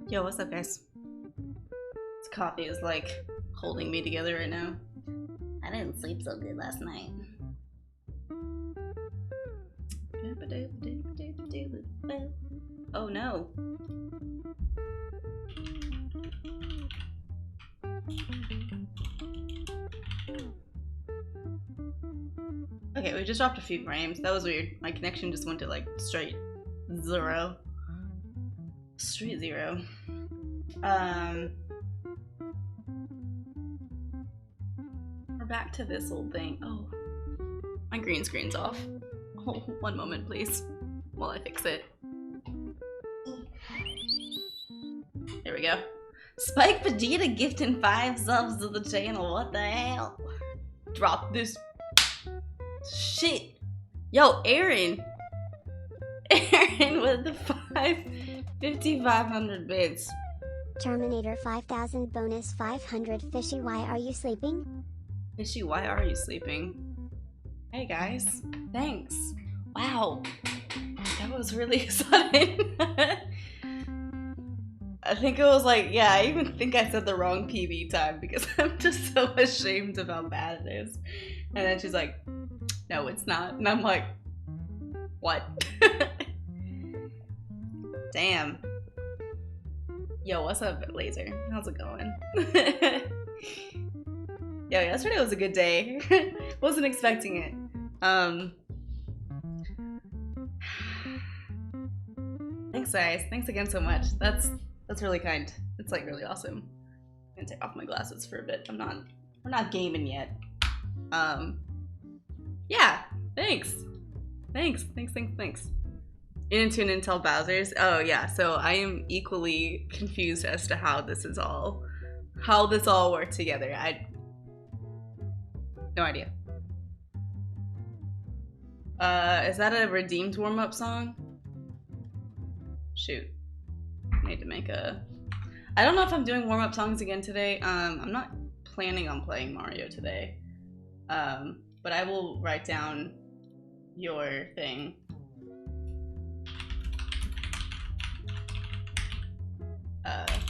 Yo, what's up, guys? This coffee is like holding me together right now. I didn't sleep so good last night. Oh no. Okay, we just dropped a few frames. That was weird. My connection just went to like straight zero. Straight zero. We're back to this old thing. Oh, my green screen's off. Oh, one moment, please, while I fix it. There we go. Spike Vegeta gifting 5 subs to the channel. What the hell? Drop this shit. Yo, Aaron. Aaron with the 5,500 bits. Terminator 5000 bonus 500 Fishy, why are you sleeping? Fishy, why are you sleeping? Hey guys, thanks. Wow, that was really sudden. I think it was like, yeah, I even think I said the wrong PB time because I'm just so ashamed of how bad it is. And then she's like, no, it's not. And I'm like, What? Damn. Yo, what's up, Laser? How's it going? Yo, yesterday was a good day. Wasn't expecting it. Thanks, guys. Thanks again so much. That's really kind. It's like really awesome. I'm gonna take off my glasses for a bit. We're not gaming yet. Yeah. Thanks. Thanks. Into an Intel Bowser's. Oh yeah. So I am equally confused as to how this all worked together. No idea. Is that a redeemed warm-up song? Shoot. I need to make a... I don't know if I'm doing warm-up songs again today. I'm not planning on playing Mario today. But I will write down your thing.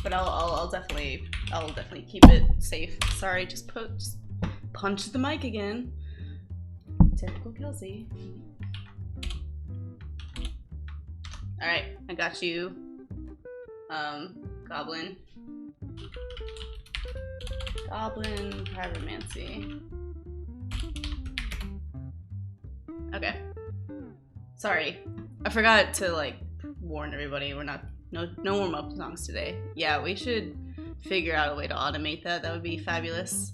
But I'll definitely keep it safe. Sorry, just punch the mic again. Typical Kelsey. Alright, I got you. Goblin, Pyromancy. Okay. Sorry. I forgot to like warn everybody we're not no warm-up songs today. Yeah, we should figure out a way to automate that. That would be fabulous.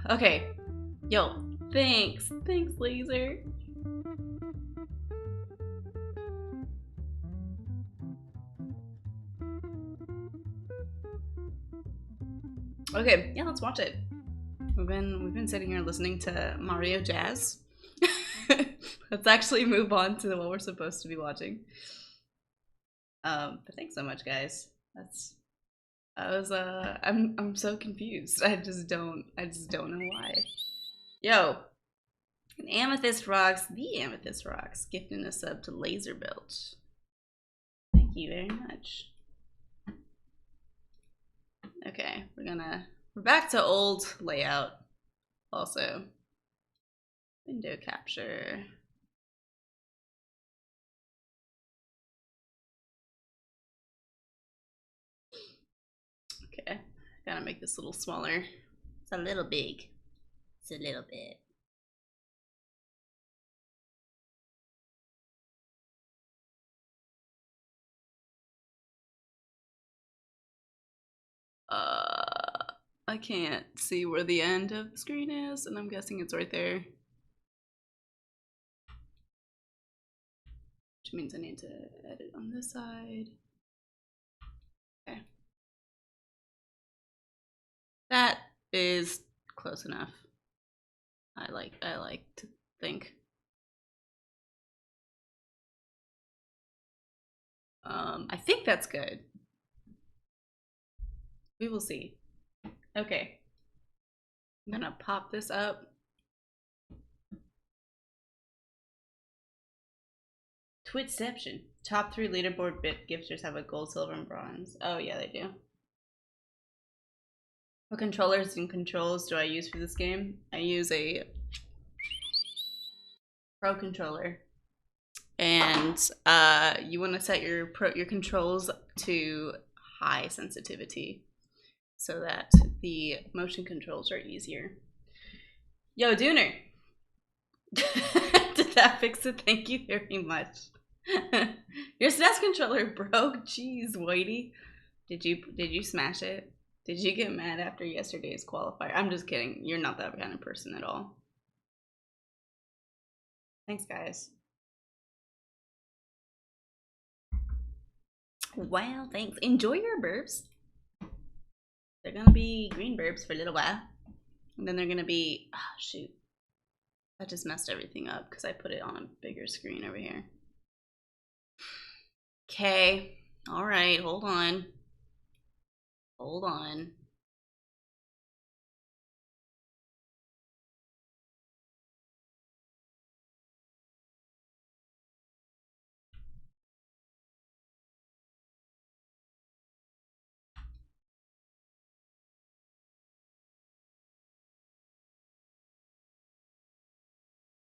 Okay. Yo, thanks. Thanks, Laser. Okay, yeah, let's watch it. We've been sitting here listening to Mario Jazz. Let's actually move on to what we're supposed to be watching. But thanks so much, guys. I'm so confused. I just don't know why. Yo, the Amethyst Rocks, gifting a sub to Laser Belch. Thank you very much. Okay, we're back to old layout. Also, window capture. Okay, gotta make this a little smaller. It's a little big. It's a little bit. I can't see where the end of the screen is, and I'm guessing it's right there. Which means I need to edit on this side. Okay. That is close enough. I like to think. I think that's good. We will see. Okay. I'm gonna pop this up. Twitchception. Top 3 leaderboard bit gifters have a gold, silver, and bronze. Oh yeah, they do. What controllers and controls do I use for this game? I use a Pro controller. And you want to set your controls to high sensitivity so that the motion controls are easier. Yo, Dooner! Did that fix it? Thank you very much. Your SNES controller broke. Jeez, Whitey. Did you smash it? Did you get mad after yesterday's qualifier? I'm just kidding. You're not that kind of person at all. Thanks, guys. Well, thanks. Enjoy your burps. They're gonna be green burps for a little while. And then they're gonna be... Oh, shoot. I just messed everything up because I put it on a bigger screen over here. Okay. Alright, hold on. Hold on.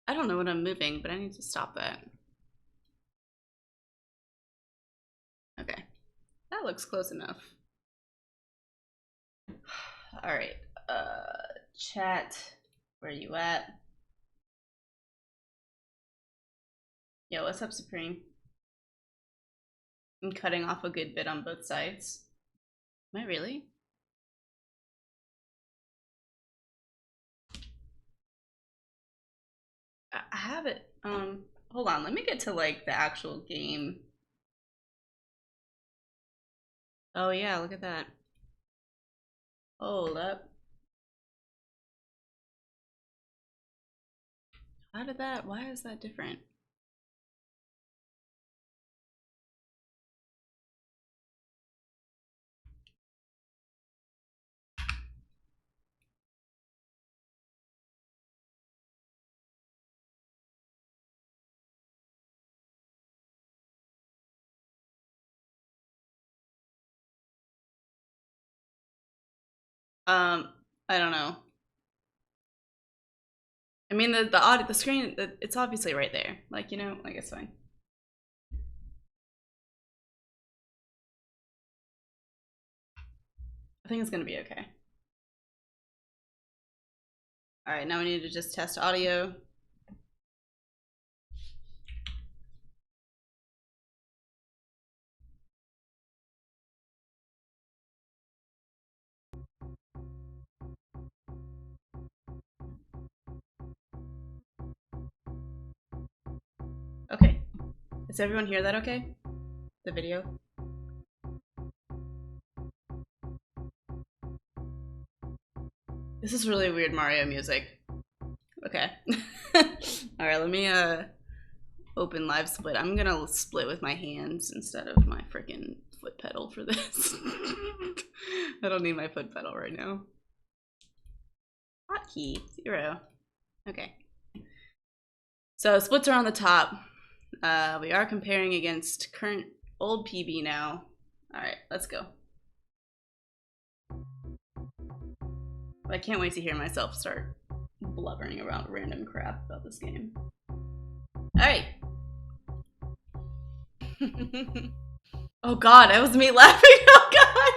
I don't know what I'm moving, but I need to stop that. Okay. That looks close enough. Alright. Chat. Where you at? Yo, what's up, Supreme? I'm cutting off a good bit on both sides. Am I really? I have it. Hold on. Let me get to like the actual game. Oh yeah, look at that. Hold up. How did that? Why is that different? I don't know. I mean, the screen, it's obviously right there. Like, you know, like it's fine. I think it's gonna be okay. All right, now we need to just test audio. Okay. Does everyone hear that okay? The video? This is really weird Mario music. Okay. Alright, let me open live split. I'm gonna split with my hands instead of my freaking foot pedal for this. I don't need my foot pedal right now. Hotkey 0. Okay. So splits are on the top. We are comparing against current old PB now. Alright, let's go. I can't wait to hear myself start blubbering about random crap about this game. Alright. Oh god, that was me laughing. Oh god!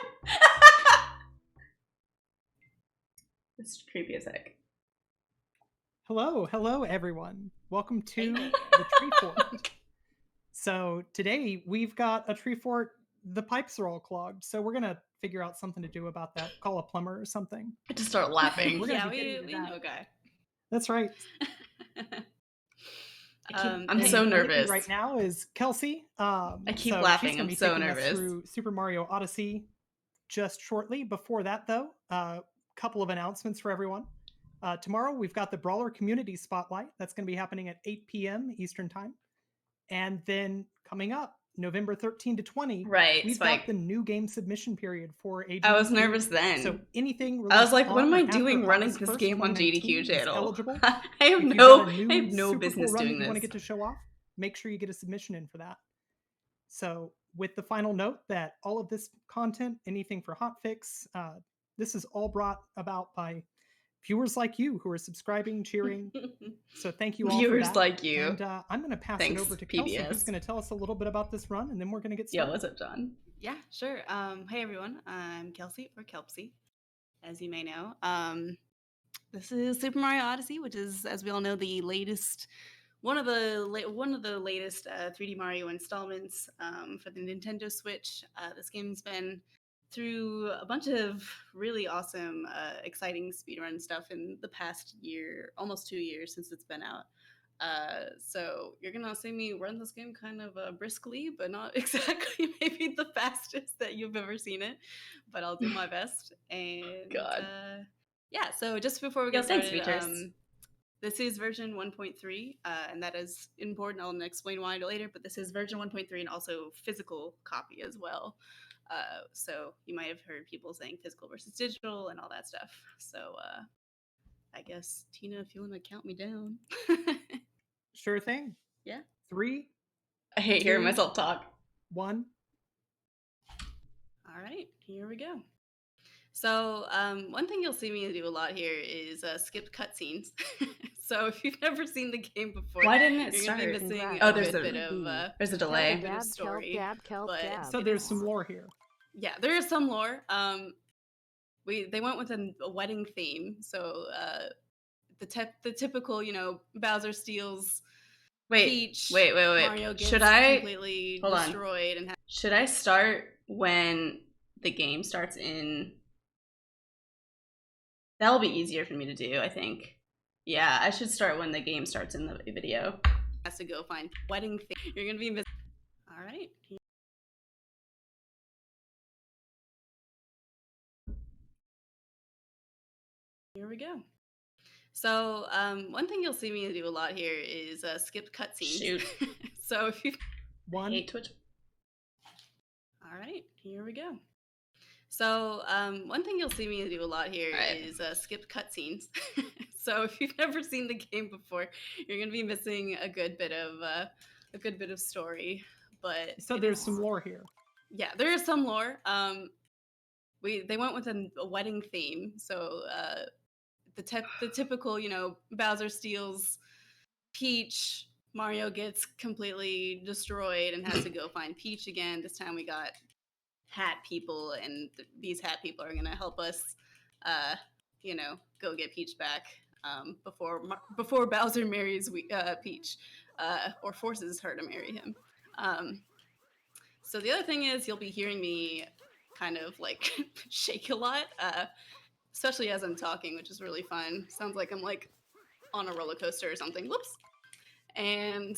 It's creepy as heck. Hello everyone. Welcome to the Treefort. So today we've got a Treefort. The pipes are all clogged, so we're gonna figure out something to do about that. Call a plumber or something. I just start laughing. Yeah, we know a guy. That's right. I'm so nervous right now. Is Kelsey? I keep laughing. I'm so nervous. Through Super Mario Odyssey. Just shortly before that, though, couple of announcements for everyone. Tomorrow we've got the Brawler Community Spotlight. That's going to be happening at 8 p.m. Eastern Time. And then coming up, November 13 to 20, right, we've got the new game submission period for GDQ. I was nervous then. So anything I was like, what am I doing running this game on GDQ channel? Eligible. I have no business doing this. You want to get to show off? Make sure you get a submission in for that. So with the final note that all of this content, anything for Hotfix, this is all brought about by viewers like you who are subscribing, cheering. So thank you all viewers for that. like you. And I'm going to pass it over to Kelsey, who's going to tell us a little bit about this run, and then we're going to get started. Yo, what's up, John? Yeah, sure. Hey, everyone. I'm Kelsey, or Kelpsy, as you may know. This is Super Mario Odyssey, which is, as we all know, the latest, one of the latest 3D Mario installments for the Nintendo Switch. This game's been through a bunch of really awesome, exciting speedrun stuff in the past year, almost 2 years since it's been out. So you're gonna see me run this game kind of briskly, but not exactly maybe the fastest that you've ever seen it, but I'll do my best. And God. Yeah, so just before we get started, this is version 1.3, and that is important. I'll explain why later, but this is version 1.3 and also physical copy as well. So you might have heard people saying physical versus digital and all that stuff. So I guess, Tina, if you want to count me down. Sure thing. Yeah. 3. I hate hearing myself talk. 1. All right, here we go. So one thing you'll see me do a lot here is skip cutscenes. So if you've never seen the game before, Why didn't it you're start? gonna be missing Congrats. Oh, a there's good a bit of there's a a delay. good bit of Dab, story. kelp, dab, but dab. So it there's is- some lore here. Yeah, there is some lore. They went with a wedding theme, so the typical, you know, Bowser steals Peach. Wait. Mario gets Should I completely hold on? destroyed and Should I start when the game starts in? That'll be easier for me to do, I think. Yeah, I should start when the game starts in the video. has to go find wedding theme. You're gonna be missing. All right. Here we go. So one thing you'll see me do a lot here is skip cutscenes. Shoot. So if you One. Hate Twitch. All right, here we go. So one thing you'll see me do a lot here Right. is skip cutscenes. So if you've never seen the game before, you're gonna be missing a good bit of story. But So it there's is- some lore here. Yeah, there is some lore. They went with a wedding theme, so the typical, you know, Bowser steals Peach, Mario gets completely destroyed and has to go find Peach again. This time we got hat people, and these hat people are gonna help us, you know, go get Peach back before Bowser marries Peach, or forces her to marry him. So the other thing is you'll be hearing me kind of like shake a lot, especially as I'm talking, which is really fun. Sounds like I'm like on a roller coaster or something. Whoops. And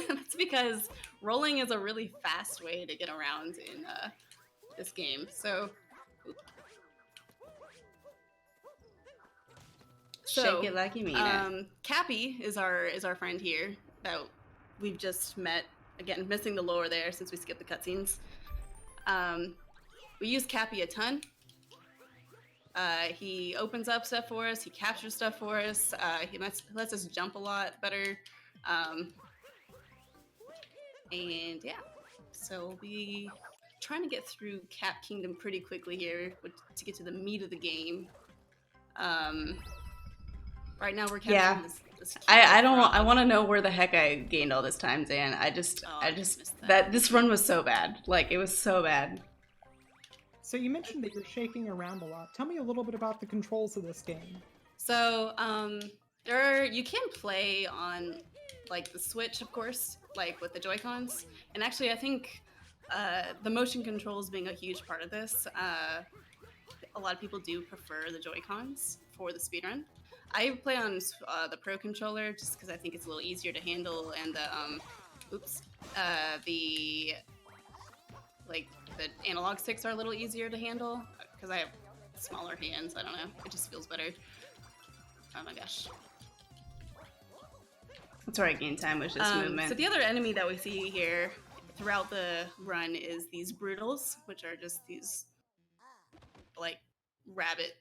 that's because rolling is a really fast way to get around in this game. So, Shake it like you mean it. Cappy is our friend here that we've just met. Again, missing the lore there since we skipped the cutscenes. We use Cappy a ton. He opens up stuff for us. He captures stuff for us. He lets us jump a lot better. And yeah, so we'll be trying to get through Cap Kingdom pretty quickly here to get to the meat of the game. Right now we're capturing this I frog. want to know where the heck I gained all this time, Dan. I just missed that this run was so bad. Like, it was so bad. So you mentioned that you're shaking around a lot. Tell me a little bit about the controls of this game. So you can play on like the Switch, of course, like with the Joy-Cons. And actually, I think the motion controls being a huge part of this. A lot of people do prefer the Joy-Cons for the speedrun. I play on the Pro controller just because I think it's a little easier to handle, and the analog sticks are a little easier to handle because I have smaller hands. I don't know. It just feels better. Oh my gosh. That's where I gained time, was just movement. So the other enemy that we see here throughout the run is these Brutals, which are just these like rabbit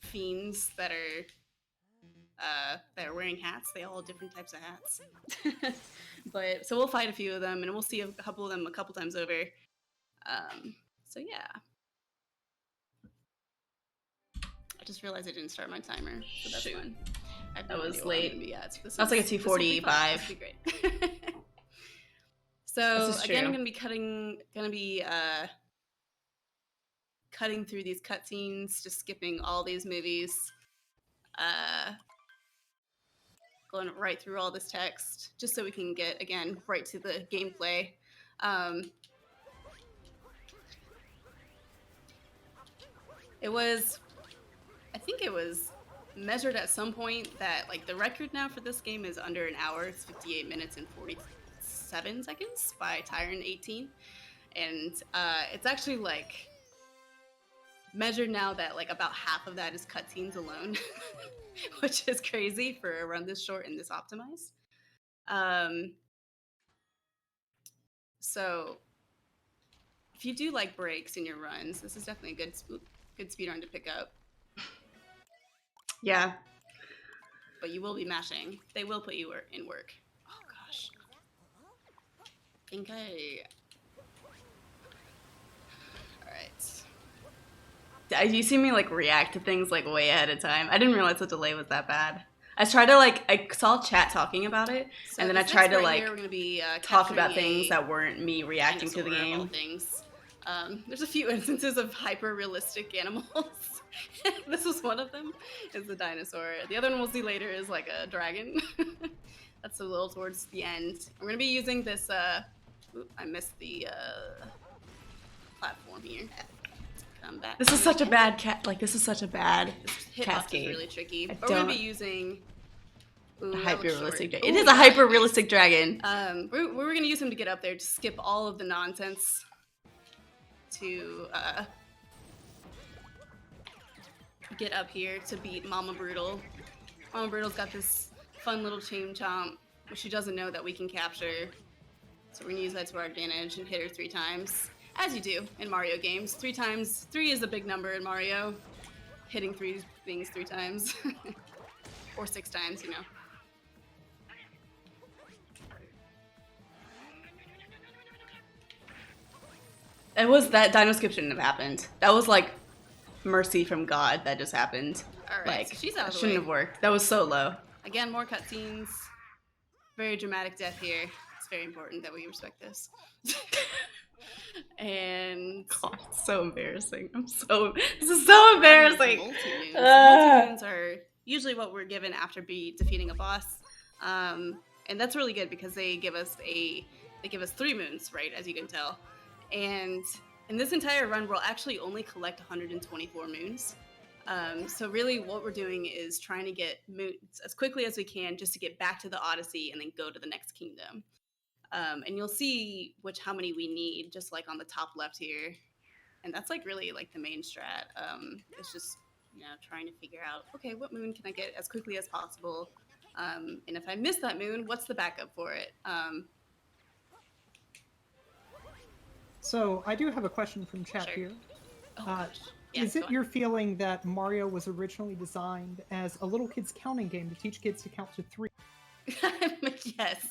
fiends that are wearing hats. They all have different types of hats. But so we'll fight a few of them, and we'll see a couple of them a couple times over. So yeah. I just realized I didn't start my timer, so that's Shoot. fun. I have That no was idea where I'm late. gonna be at, so this That's like a is- this will be fun. 2:45. This will be great. So This is again, true. I'm gonna be cutting through these cutscenes, just skipping all these movies, going right through all this text, just so we can get again right to the gameplay. I think it was measured at some point that like the record now for this game is under an hour. It's 58 minutes and 47 seconds by Tyron18, and it's actually like measured now that like about half of that is cutscenes alone, which is crazy for a run this short and this optimized. So if you do like breaks in your runs, this is definitely a good speedrun to pick up. Yeah. But you will be mashing. They will put you in work. Oh gosh. Alright. You see me like react to things like way ahead of time. I didn't realize the delay was that bad. I tried to like I saw chat talking about it, So and then I tried to right like here, we're gonna be, talk about capturing things a that weren't me reacting to the dinosaur of all game. things. There's a few instances of hyper-realistic animals. This was one of them, is the dinosaur. The other one we'll see later is like a dragon. That's a little towards the end. We're gonna be using this, oop, I missed the, platform here. Come back. This is such a bad this is such a bad Hitbox cascade. is really tricky. I But we're gonna be don't- using... Ooh, A that looks hyper-realistic short. dragon. It Ooh, is a yeah, hyper-realistic nice. dragon. We're gonna use him to get up there to skip all of the nonsense to get up here to beat Mama Brutal. Mama Brutal's got this fun little chain chomp, which she doesn't know that we can capture. So we're gonna use that to our advantage and hit her 3 times, as you do in Mario games. 3 times, 3 is a big number in Mario. Hitting 3 things 3 times, or 6 times, you know. It was that dino skip shouldn't have happened. That was like mercy from God that just happened. All right, Like so she's out of the shouldn't way. have worked. That was so low. Again, more cutscenes. Very dramatic death here. It's very important that we respect this. And God, it's so embarrassing. This is so embarrassing. multi-moons. Multi-moons are usually what we're given after defeating a boss. And that's really good because they give us 3 moons, right, as you can tell. And in this entire run, we'll actually only collect 124 moons. So really what we're doing is trying to get moons as quickly as we can just to get back to the Odyssey and then go to the next kingdom. And you'll see how many we need just like on the top left here. And that's like really like the main strat. It's just, trying to figure out, okay, what moon can I get as quickly as possible? And if I miss that moon, what's the backup for it? So I do have a question from chat Sure. here. Oh, gosh. Yeah, Is go it on. your feeling that Mario was originally designed as a little kid's counting game to teach kids to count to 3? Yes.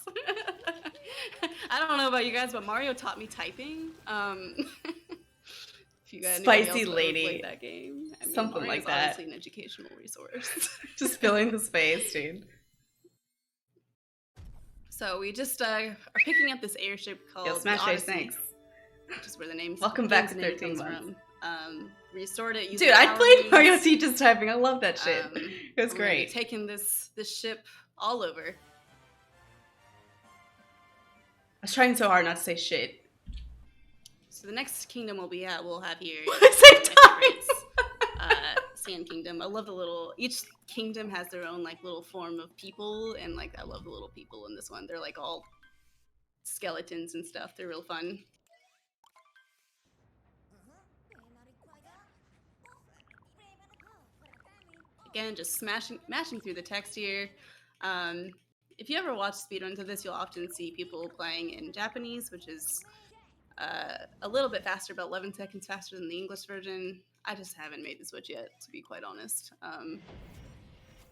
I don't know about you guys, but Mario taught me typing. If you guys Spicy lady. played that game, I mean, Something Mario's like that. obviously an educational resource. Just filling the space, dude. So we just are picking up this airship called Yo, Smash the Face, Odyssey, thanks. which is where the name. Welcome back game's to name 13 comes months. from. Restored it. Using Dude, I power played moves. Mario Teaches Typing. I love that shit. It was We're gonna be great. taking this ship all over. I was trying so hard not to say shit. So the next kingdom we'll have here. Same is time. my favorites, Sand Kingdom. I love each kingdom has their own like little form of people, and like I love the little people in this one. They're like all skeletons and stuff. They're real fun. Again, just mashing through the text here. If you ever watch speedruns of this, you'll often see people playing in Japanese, which is a little bit faster, about 11 seconds faster than the English version. I just haven't made the switch yet, to be quite honest.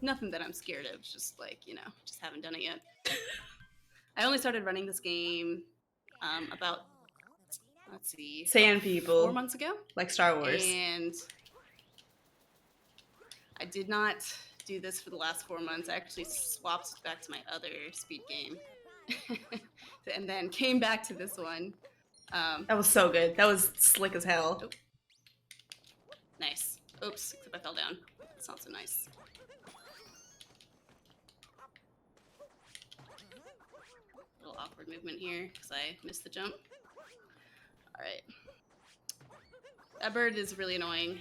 Nothing that I'm scared of, just like, just haven't done it yet. I only started running this game about, let's see, Sand people. 4 months ago. Like Star Wars. And I did not do this for the last 4 months. I actually swapped back to my other speed game. And then came back to this one. That was so good. That was slick as hell. Oh. Nice. Oops, except I fell down. That's not so nice. Little awkward movement here because I missed the jump. Alright. That bird is really annoying.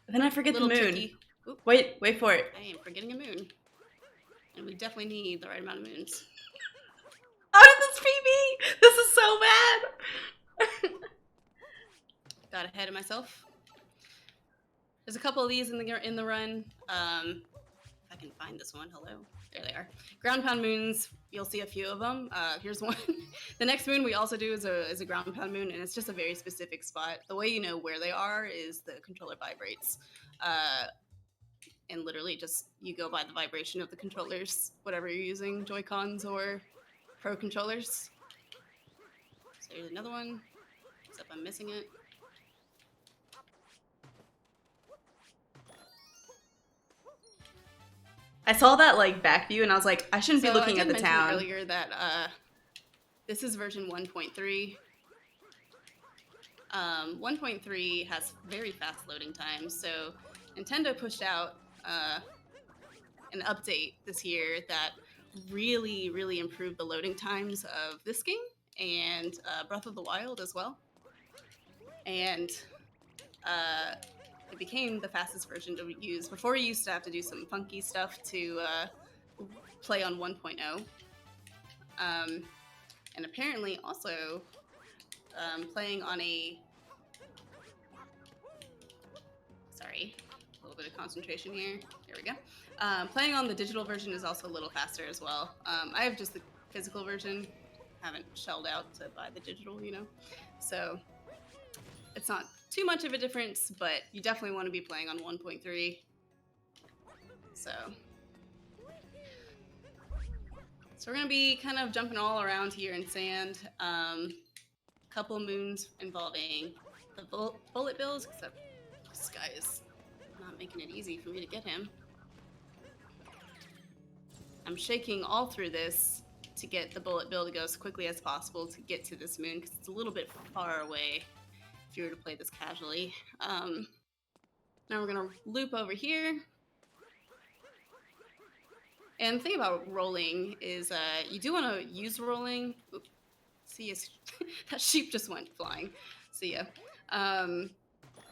Then I forget the Little moon. tricky. Oop, Wait for it. I am forgetting a moon. And we definitely need the right amount of moons. How did this beat me? This is so bad. Got ahead of myself. There's a couple of these in the run. If I can find this one, hello. There they are. Ground pound moons. You'll see a few of them. Here's one. The next moon we also do is a ground pound moon, and it's just a very specific spot. The way you know where they are is the controller vibrates. And literally just you go by the vibration of the controllers, whatever you're using, Joy-Cons or Pro controllers. So here's another one, except I'm missing it. I saw that like back view and I was like, I shouldn't be looking at the mention town. Earlier that this is version 1.3. 1.3 has very fast loading times, so Nintendo pushed out an update this year that really improved the loading times of this game and Breath of the Wild as well. And it became the fastest version to use. Before, you used to have to do some funky stuff to play on 1.0. And apparently also playing on a... Sorry, a little bit of concentration here. There we go. Playing on the digital version is also a little faster as well. I have just the physical version. Haven't shelled out to buy the digital, you know? So it's not too much of a difference, but you definitely want to be playing on 1.3. So we're going to be kind of jumping all around here in sand. Couple moons involving the bullet bills, except this guy is not making it easy for me to get him. I'm shaking all through this to get the bullet bill to go as quickly as possible to get to this moon, because it's a little bit far away if you were to play this casually. Now we're going to loop over here. And the thing about rolling is you do want to use rolling. Oop, see, that sheep just went flying. See ya.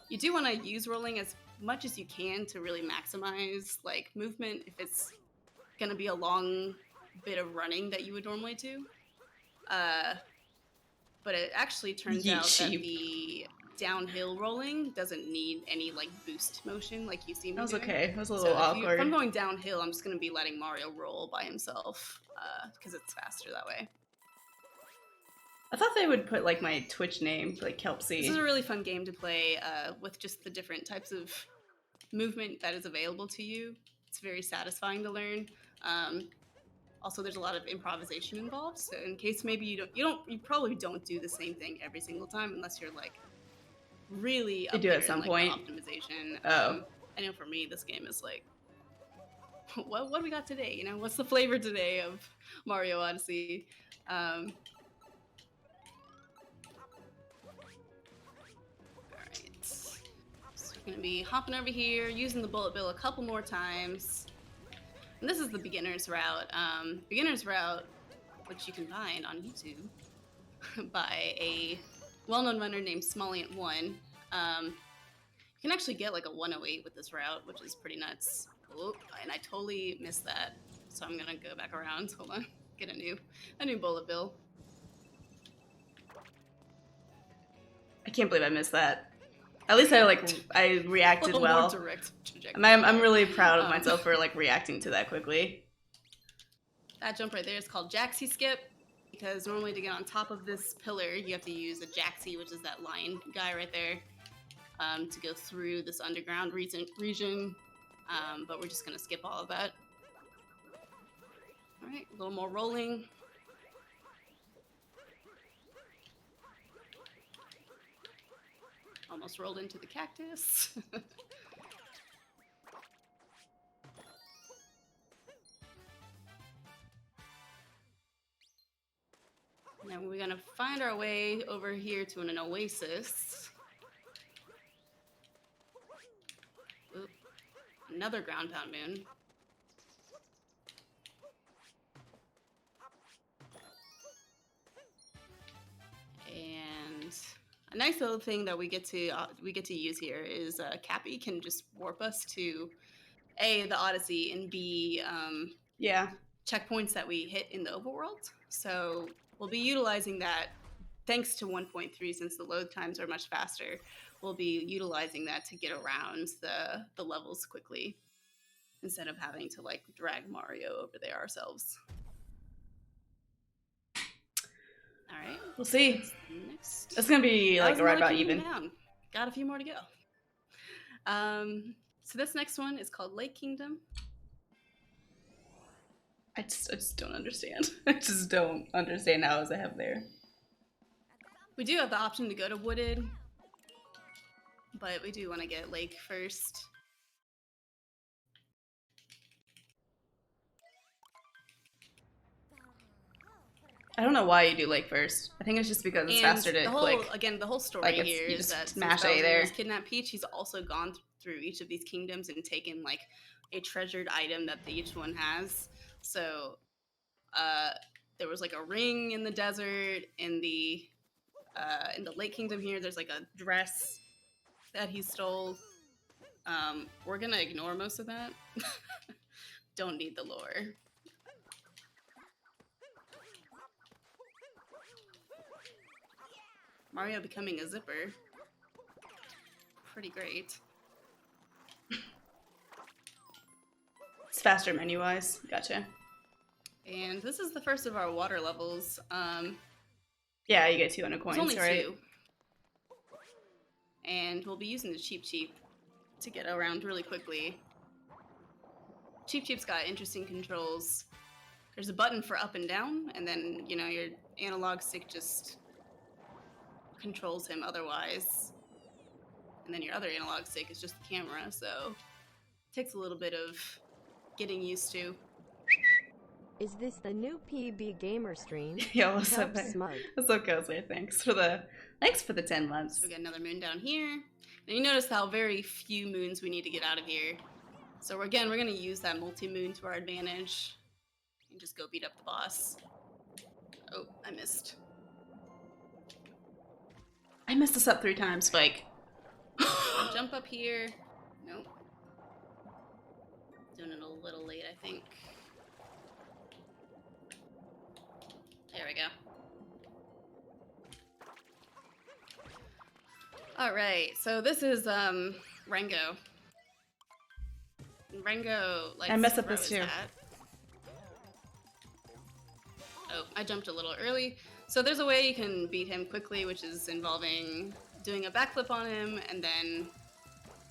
You do want to use rolling as much as you can to really maximize like movement if it's going to be a long bit of running that you would normally do. But it actually turns out that the downhill rolling doesn't need any like boost motion like you see me doing. That was okay. That was a little awkward. If I'm going downhill, I'm just going to be letting Mario roll by himself because it's faster that way. I thought they would put like my Twitch name, like Kelpsy. This is a really fun game to play with just the different types of movement that is available to you. It's very satisfying to learn. Also, there's a lot of improvisation involved. So in case maybe you probably don't do the same thing every single time unless you're like really up do there at some in, point. Optimization. Oh. I know for me, this game is like, what do we got today? You know, what's the flavor today of Mario Odyssey? Alright. So we're gonna be hopping over here, using the bullet bill a couple more times. And this is the beginner's route. Beginner's route, which you can find on YouTube by a well-known runner named Smolliant1. You can actually get like a 108 with this route, which is pretty nuts. Oh, and I totally missed that, so I'm gonna go back around. Hold on, get a new bullet bill. I can't believe I missed that. At least I reacted well. Direct trajectory. I'm really proud of myself for like reacting to that quickly. That jump right there is called Jaxie Skip, because normally to get on top of this pillar, you have to use a Jaxie, which is that lion guy right there, to go through this underground region. But we're just gonna skip all of that. All right, a little more rolling. Almost rolled into the cactus. Now we're gonna find our way over here to an oasis. Oop. Another ground pound moon. And a nice little thing that we get to use here is Cappy can just warp us to A, the Odyssey, and B, checkpoints that we hit in the overworld. So we'll be utilizing that thanks to 1.3, since the load times are much faster. We'll be utilizing that to get around the levels quickly instead of having to like drag Mario over there ourselves. All right, we'll see. Next, it's gonna be like right about even. Down. Got a few more to go. So this next one is called Lake Kingdom. I just don't understand. I just don't understand how I have there. We do have the option to go to Wooded, but we do want to get Lake first. I don't know why you do Lake first. I think it's just because it's faster to the whole, click. Again, the whole story Like, here you is just that since mash A Bowser there. has kidnapped Peach, he's also gone through each of these kingdoms and taken like a treasured item that each one has. So there was like a ring in the desert. In the Lake Kingdom here, there's like a dress that he stole. We're gonna ignore most of that. Don't need the lore. Mario becoming a zipper. Pretty great. It's faster menu-wise. Gotcha. And this is the first of our water levels. Yeah, you get 200 coins, It's only right? 2. And we'll be using the Cheep Cheep to get around really quickly. Cheep Cheep's got interesting controls. There's a button for up and down, and then, you know, your analog stick just controls him otherwise. And then your other analog stick is just the camera, so it takes a little bit of getting used to. Is this the new PB gamer stream? Yo, what's up, Help man? smug. What's up, Ghostly? Thanks for the 10 months. So we got another moon down here. And you notice how very few moons we need to get out of here. So we're gonna use that multi-moon to our advantage. And just go beat up the boss. Oh, I missed. I messed this up 3 times, Spike. Jump up here. Nope. Doing it a little late, I think. There we go. Alright, so this is Rengo. Rengo likes I messed to up throw this his too. hat. Oh, I jumped a little early. So there's a way you can beat him quickly, which is involving doing a backflip on him and then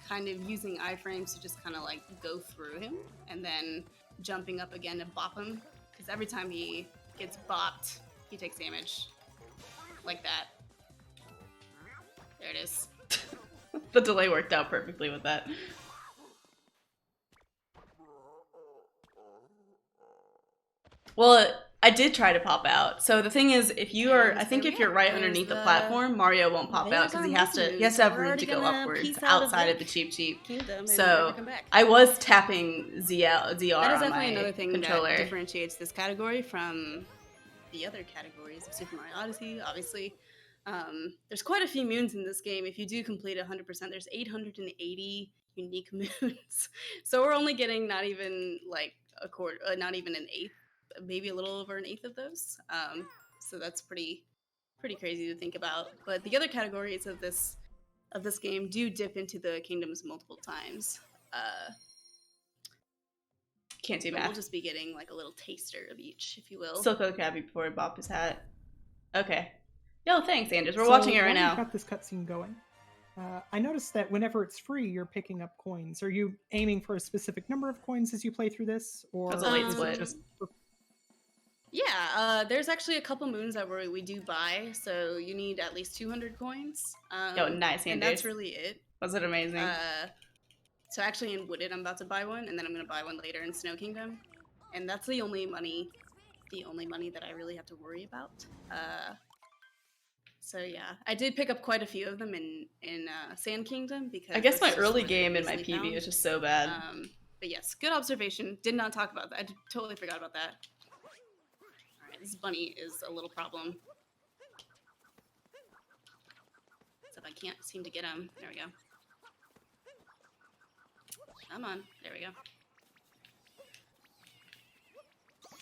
kind of using iframes to just kind of like go through him and then jumping up again to bop him. Because every time he gets bopped, he takes damage. Like that. There it is. The delay worked out perfectly with that. Well, I did try to pop out. So the thing is, if you are, And I think there if we you're are. right There's underneath the the- platform, Mario won't pop out there's because our he has to multi-moves. have We're room already to go gonna upwards piece out of outside of Lake the Cheep Cheep. Kingdom and So never come back. I was tapping ZR That is on definitely my another thing controller. that differentiates this category from the other categories of Super Mario Odyssey, obviously. There's quite a few moons in this game. If you do complete 100%, there's 880 unique moons. So we're only getting not even like a quarter, not even an eighth, maybe a little over an eighth of those. So that's pretty crazy to think about. But the other categories of this game do dip into the kingdoms multiple times. Can't do But we'll math. just be getting like a little taster of each, if you will. Still kill the Krabby before he bopped his hat. Okay. Yo, thanks, Anders. We're So watching it right while now. We've got this cutscene going. I noticed that whenever it's free, you're picking up coins. Are you aiming for a specific number of coins as you play through this, or That's a late is split. it just Yeah, there's actually a couple moons that we do buy, so you need at least 200 coins. Yo, nice, and Anders. that's really it. Was it amazing? So actually in Wooded, I'm about to buy one, and then I'm gonna buy one later in Snow Kingdom, and that's the only money that I really have to worry about. So yeah, I did pick up quite a few of them in Sand Kingdom because I guess my that's just early where they're game in my easily PB found. is just so bad. But yes, good observation. Did not talk about that. I totally forgot about that. Alright, this bunny is a little problem. Except I can't seem to get him. There we go. Come on. There we go.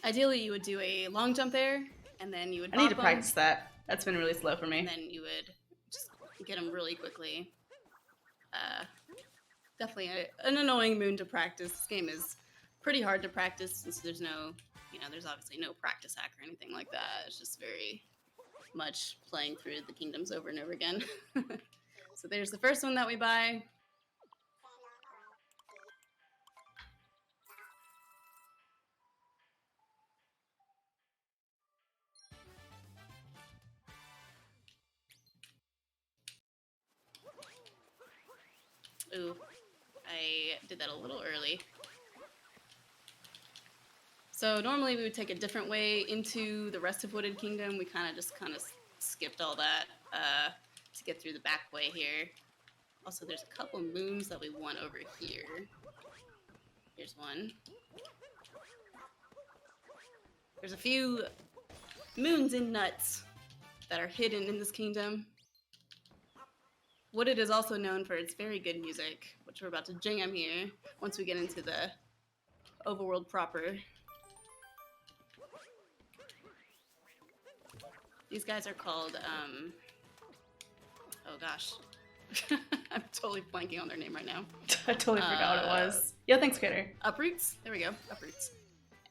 Ideally, you would do a long jump there, and then you would I need to bop 'em, practice that. That's been really slow for me. and then you would just get him really quickly. Definitely an annoying moon to practice. This game is pretty hard to practice since there's no, there's obviously no practice hack or anything like that. It's just very much playing through the kingdoms over and over again. So there's the first one that we buy. Ooh, I did that a little early. So normally we would take a different way into the rest of Wooded Kingdom. We kind of skipped all that to get through the back way here. Also, there's a couple moons that we want over here. Here's one. There's a few moons and nuts that are hidden in this kingdom. Wooded is also known for its very good music, which we're about to jam here once we get into the overworld proper. These guys are called, oh gosh. I'm totally blanking on their name right now. I totally forgot what it was. Yeah, thanks, Critter. Uproots? There we go, Uproots.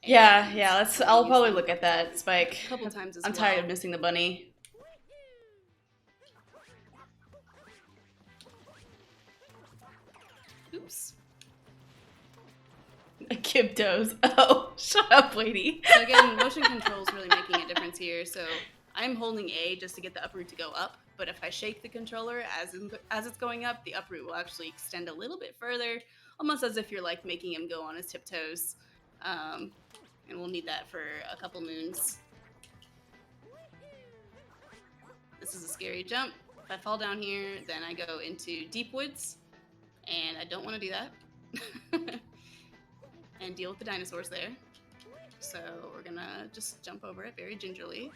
Yeah, I'll probably look at that, Spike. A couple times as I'm well. tired of missing the bunny. Oops. Kibdos. Oh, shut up, lady. So again, motion control is really making a difference here. So I'm holding A just to get the uproot to go up, but if I shake the controller as it's going up, the uproot will actually extend a little bit further, almost as if you're like making him go on his tiptoes. And we'll need that for a couple moons. This is a scary jump. If I fall down here, then I go into deep woods, and I don't want to do that. And deal with the dinosaurs there. So we're gonna just jump over it very gingerly.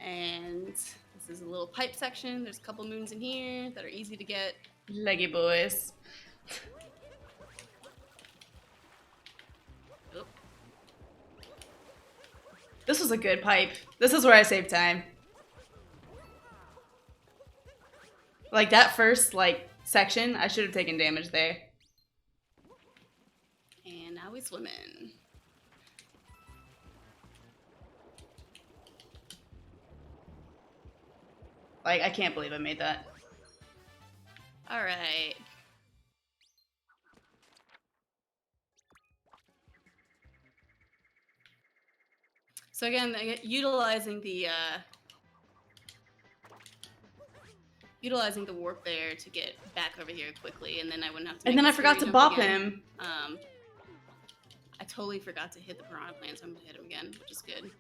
And this is a little pipe section. There's a couple moons in here that are easy to get. Leggy boys. Oop. This was a good pipe. This is where I saved time. Like that first section, I should have taken damage there. And now we swim in. Like, I can't believe I made that. All right. So again, utilizing the warp there to get back over here quickly, and then I wouldn't have to. And then I forgot to bop him. I totally forgot to hit the piranha plant, so I'm gonna hit him again, which is good.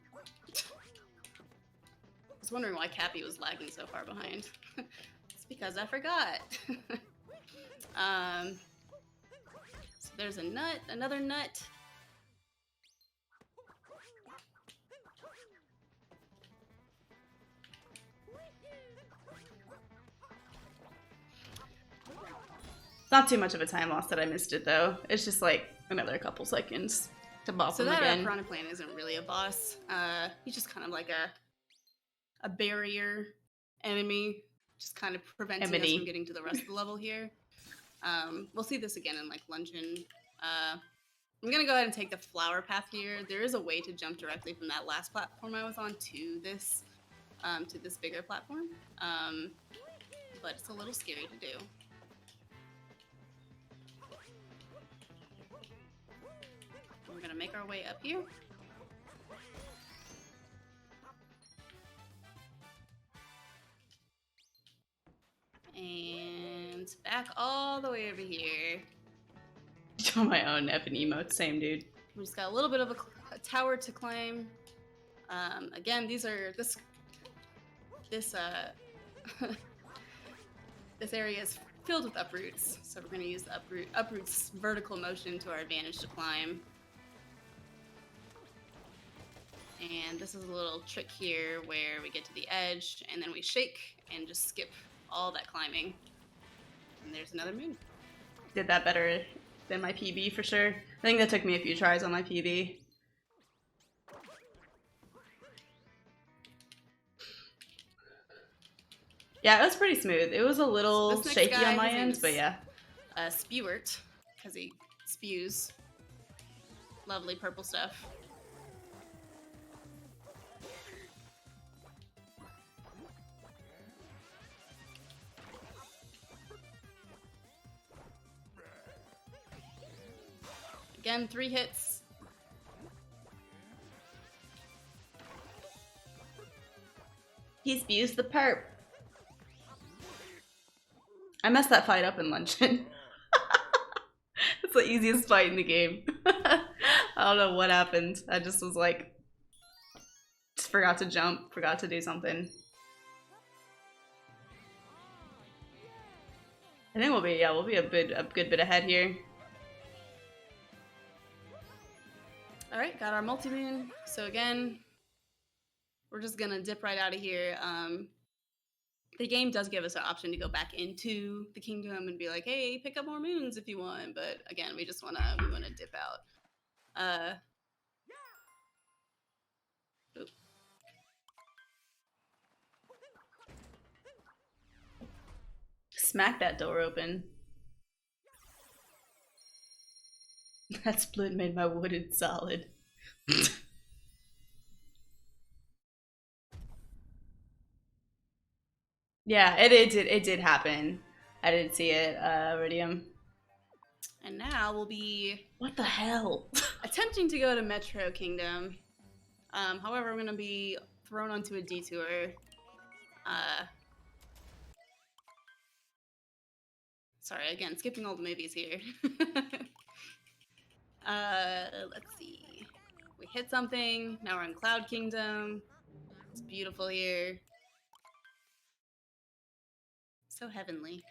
I was wondering why Cappy was lagging so far behind. It's because I forgot. So there's a nut, another nut. Not too much of a time loss that I missed it though. It's just like another couple seconds to bop So him that again. piranha plant isn't really a boss. He's just kind of like a barrier enemy, just kind of preventing us from getting to the rest of the level here. We'll see this again in like Luncheon. I'm gonna go ahead and take the flower path here. There is a way to jump directly from that last platform I was on to this bigger platform, but it's a little scary to do. We're gonna make our way up here. And back all the way over here. On my own effing emote, same dude. We just got a little bit of a tower to climb. Again, this this area is filled with uproots, so we're going to use the uproots vertical motion to our advantage to climb. And this is a little trick here where we get to the edge and then we shake and just skip all that climbing. And there's another moon. Did that better than my PB for sure. I think that took me a few tries on my PB. Yeah, it was pretty smooth. It was a little shaky on my end, but yeah. Spewert, because he spews lovely purple stuff. Again, 3 hits. He spews the perp. I messed that fight up in Luncheon. It's the easiest fight in the game. I don't know what happened. I just was like, just forgot to jump, forgot to do something. I think we'll be a good bit ahead here. All right, got our multi-moon. So again, we're just gonna dip right out of here. The game does give us an option to go back into the kingdom and be like, hey, pick up more moons if you want. But again, we just wanna dip out. Oop. Smack that door open. That split made my wooden solid. Yeah, it did happen. I didn't see it, Iridium. And now we'll be What the hell? attempting to go to Metro Kingdom. However, I'm gonna be thrown onto a detour. Sorry, again, skipping all the movies here. Let's see. We hit something. Now we're in Cloud Kingdom. It's beautiful here. So heavenly.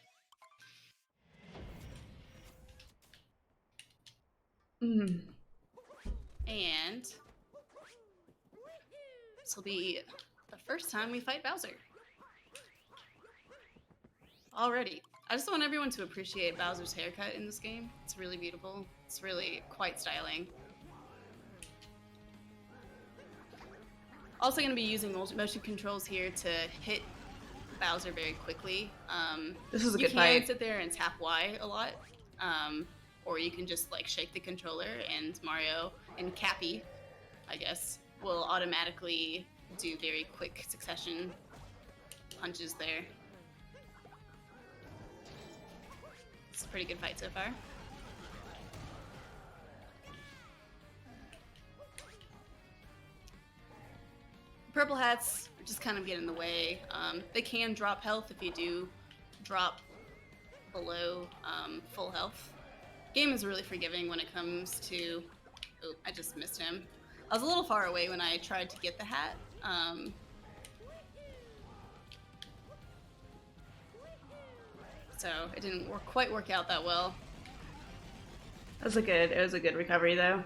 Mm. And this will be the first time we fight Bowser. Already. I just want everyone to appreciate Bowser's haircut in this game. It's really beautiful. It's really quite styling. Also going to be using motion controls here to hit Bowser very quickly. This is a good You fight. can sit there and tap Y a lot, or you can just like shake the controller and Mario and Cappy, I guess, will automatically do very quick succession punches there. It's a pretty good fight so far. Purple hats just kind of get in the way. They can drop health if you do drop below full health. Game is really forgiving when it comes to... Oh, I just missed him. I was a little far away when I tried to get the hat. So it didn't quite work out that well. It was a good recovery though.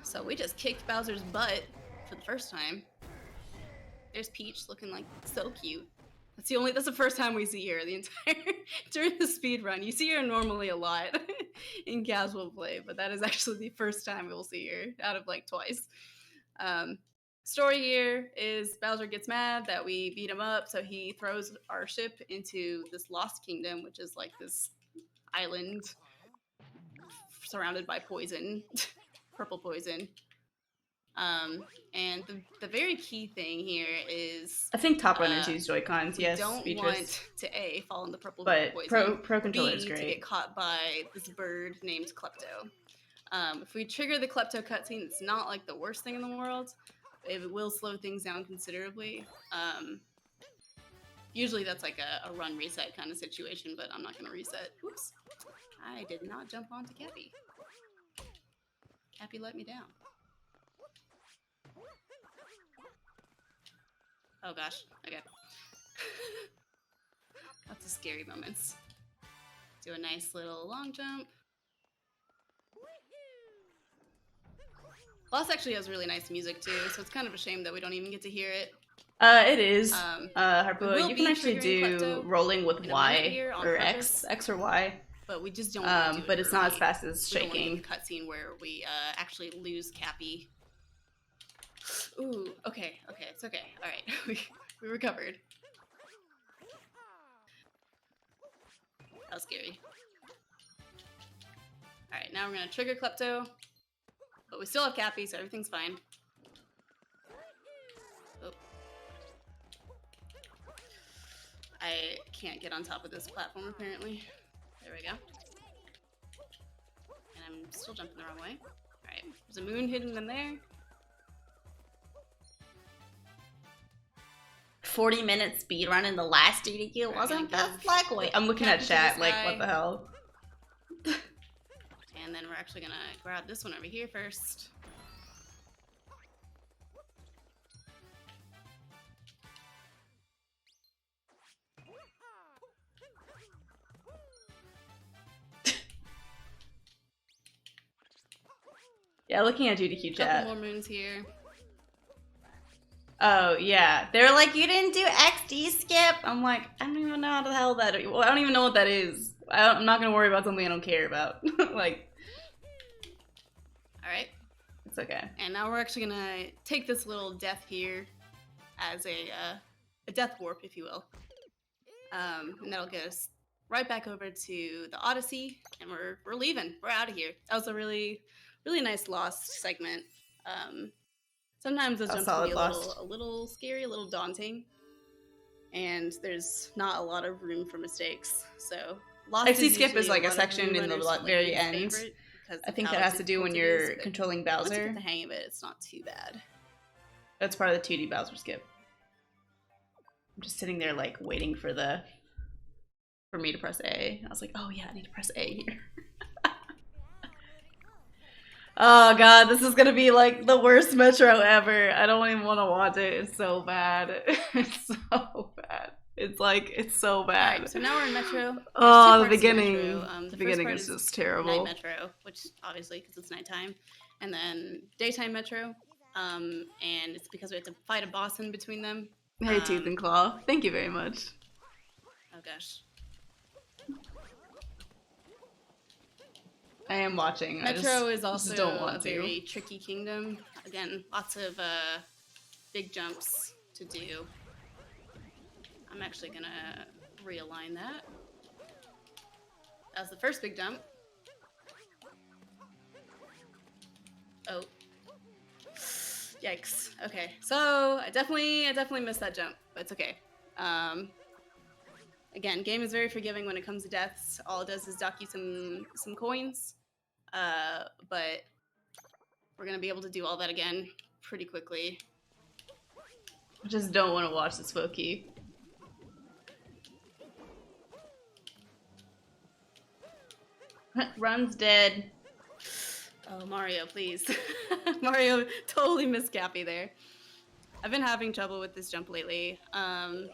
So we just kicked Bowser's butt for the first time. There's Peach looking like so cute. That's the first time we see her the entire during the speed run. You see her normally a lot in casual play, but that is actually the first time we'll see her out of like twice. Story here is Bowser gets mad that we beat him up, so he throws our ship into this lost kingdom, which is like this island surrounded by poison, purple poison. And the very key thing here is I think top runners use Joy-Cons. Yes, we don't Beatrice. want to A, fall in the purple But poison, pro controller B, is to great. get caught by this bird named Klepto. If we trigger the Klepto cutscene, it's not like the worst thing in the world. It will slow things down considerably. Usually that's like a run reset kind of situation, but I'm not going to reset. Oops. I did not jump onto Cappy. Cappy let me down. Oh gosh, okay. Lots of scary moments. Do a nice little long jump. Boss actually has really nice music too, so it's kind of a shame that we don't even get to hear it. It is. We Harpo, will you be can actually triggering do Klepto rolling with in a minute Y here on or purpose. X or Y. But we just don't want to do it But it's not as fast as we don't wanna shaking. get the cutscene where we actually lose Cappy. Ooh, okay, it's okay. All right, we recovered. That was scary. All right, now we're gonna trigger Klepto, but we still have Cappy, so everything's fine. Oh. I can't get on top of this platform apparently. There we go. And I'm still jumping the wrong way. All right, there's a moon hidden in there. 40-minute speed run in the last GDQ wasn't that like wait, I'm looking at Captain to chat this like guy. what the hell? And then we're actually gonna grab this one over here first. Yeah, looking at GDQ chat. Couple more moons here. Oh, yeah. They're like, you didn't do XD skip? I'm like, I don't even know how the hell that is. Well, I don't even know what that is. I'm not going to worry about something I don't care about. Like. Alright. It's okay. And now we're actually going to take this little death here as a death warp, if you will. And that'll get us right back over to the Odyssey. And we're leaving. We're out of here. That was a really, really nice lost segment. Sometimes those jumps can be a little scary, a little daunting, and there's not a lot of room for mistakes. So XD skip is like a section in the very end. I think that has to do when you're controlling Bowser. Once you get the hang of it, it's not too bad. That's part of the 2D Bowser skip. I'm just sitting there like waiting for me to press A. I was like, oh yeah, I need to press A here. Oh god, this is gonna be like the worst Metro ever. I don't even want to watch it. It's so bad. It's so bad. It's so bad. Right, so now we're in Metro. Oh, the beginning. The beginning is just terrible. Night Metro, which obviously because it's nighttime, and then daytime Metro. And it's because we have to fight a boss in between them. Hey, Tooth and Claw. Thank you very much. Oh gosh. I am watching. Metro is also a very tricky kingdom. Again, lots of big jumps to do. I'm actually gonna realign that. That was the first big jump. Oh. Yikes. Okay. So I definitely missed that jump, but it's okay. Again, game is very forgiving when it comes to deaths. All it does is dock you some coins. But we're gonna be able to do all that again pretty quickly. I just don't want to watch this Wookiee. Run's dead. Oh, Mario, please. Mario totally missed Cappy there. I've been having trouble with this jump lately. I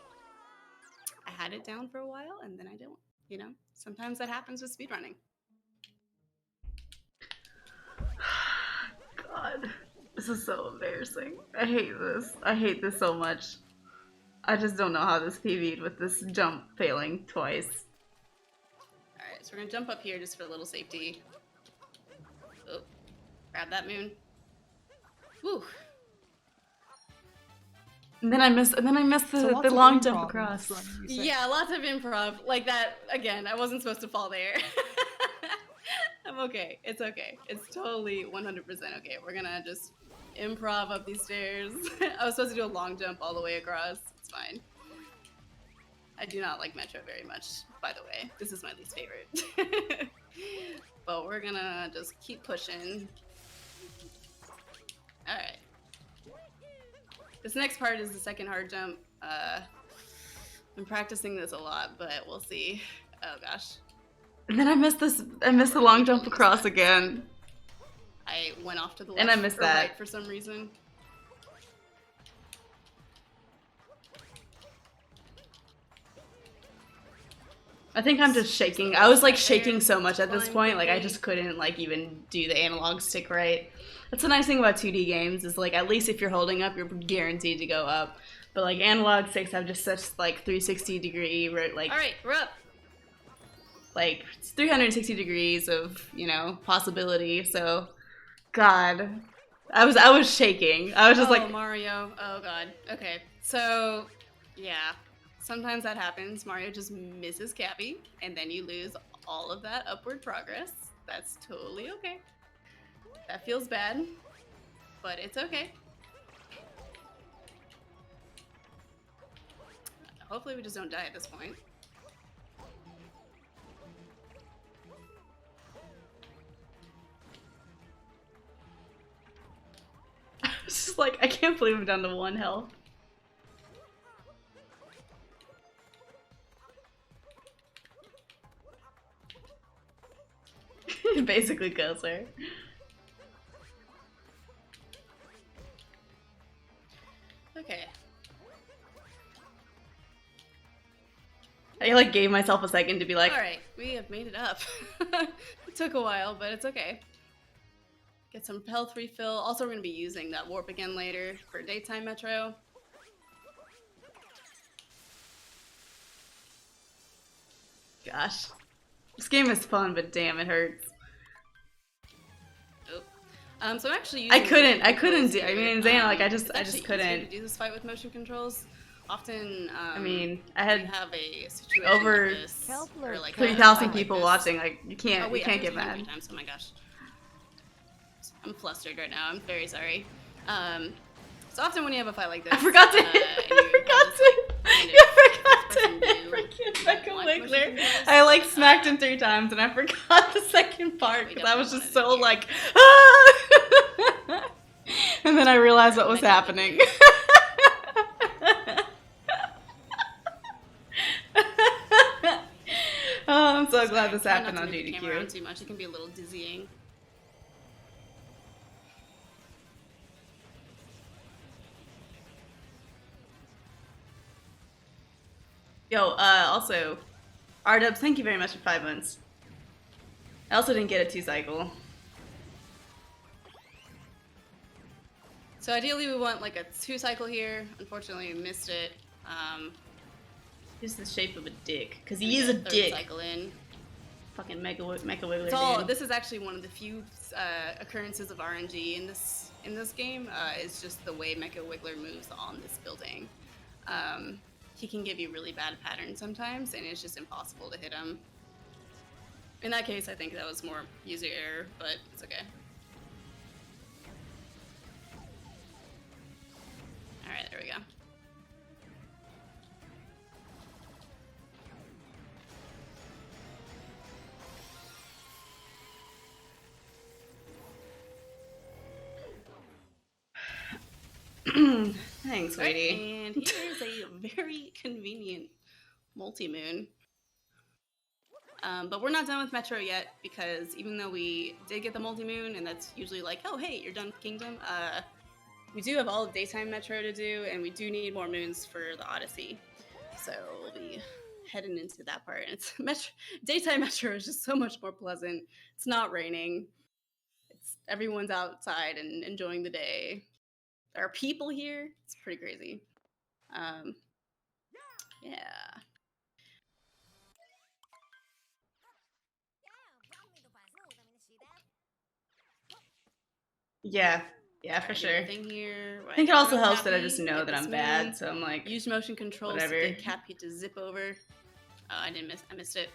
had it down for a while, and then I don't. You know, sometimes that happens with speedrunning. God, this is so embarrassing. I hate this. I hate this so much. I just don't know how this PV'd with this jump failing twice. Alright, so we're gonna jump up here just for a little safety. Oh, grab that moon. Woo! And then I missed the long jump across. Yeah, lots of improv. Like that, again, I wasn't supposed to fall there. I'm okay. It's okay. It's totally 100% okay. We're gonna just improv up these stairs. I was supposed to do a long jump all the way across. It's fine. I do not like Metro very much, by the way. This is my least favorite. But we're gonna just keep pushing. Alright. This next part is the second hard jump. I'm practicing this a lot, but we'll see. Oh gosh. And then I missed the long jump across again. I went off to the left and I missed that right for some reason. I think I'm just shaking. I was like shaking so much at this point, like I just couldn't like even do the analog stick right. That's the nice thing about 2D games is like at least if you're holding up, you're guaranteed to go up. But like analog sticks have just such like 360 degree like. All right, we're up. Like 360 degrees of, you know, possibility. So, God, I was shaking. I was just like Mario. Oh God. Okay. So, yeah. Sometimes that happens. Mario just misses Cappy, and then you lose all of that upward progress. That's totally okay. That feels bad, but it's okay. Hopefully we just don't die at this point. It's just like, I can't believe I'm down to 1 health. Basically kills her. Okay. I like gave myself a second to be like, Alright, we have made it up. It took a while, but it's okay. Get some health refill. Also, we're going to be using that warp again later for daytime metro. gosh. This game is fun, but damn, it hurts. So I'm actually using I couldn't do. here. I mean, Zana, like I just It's actually easier couldn't. to do this fight with motion controls. Often, I mean, I we had have a situation over like this, or like 3,000 like people this. watching. Like you can't, Oh, wait, you can't I get hit him mad. 3 times. Oh my gosh, I'm flustered right now. I'm very sorry. So often when you have a fight like this, I forgot to. and you I have forgot this, like, kind of to. first-person view, Freaking you Mecha don't like motion Wiggler. controls, I like smacked him 3 times, and I forgot the second part We because I was definitely just wanted so it like, ah! And then I realized what was Mecha happening. Oh, I'm so glad this Try not happened to on move the camera around GDQ. too much. It can be a little dizzying. Yo, also, Rdubs, thank you very much for 5 months. I also didn't get a 2 cycle. So ideally we want like a 2 cycle here. Unfortunately we missed it. He's the shape of a dick, because Gonna he is a get third dick. cycle in. Fucking Mecha Wiggler, It's all, dude. this is actually one of the few occurrences of RNG in this game. Is just the way Mecha Wiggler moves on this building. He can give you really bad patterns sometimes, and it's just impossible to hit him. In that case, I think that was more user error, but it's okay. Alright, there we go. Thanks, sweetie. And here's a very convenient multi-moon. But we're not done with Metro yet, because even though we did get the multi-moon, and that's usually like, oh hey, you're done with Kingdom, we do have all of daytime Metro to do, and we do need more moons for the Odyssey. So we'll be heading into that part. And it's daytime Metro is just so much more pleasant. It's not raining. Everyone's outside and enjoying the day. There are people here. It's pretty crazy. Yeah. Yeah, for sure. Here. I think it also Throw helps that I Cappy, just know get that this I'm bad, moon, so I'm like, use motion controls whatever. to get Cappy to zip over. Oh, I missed it.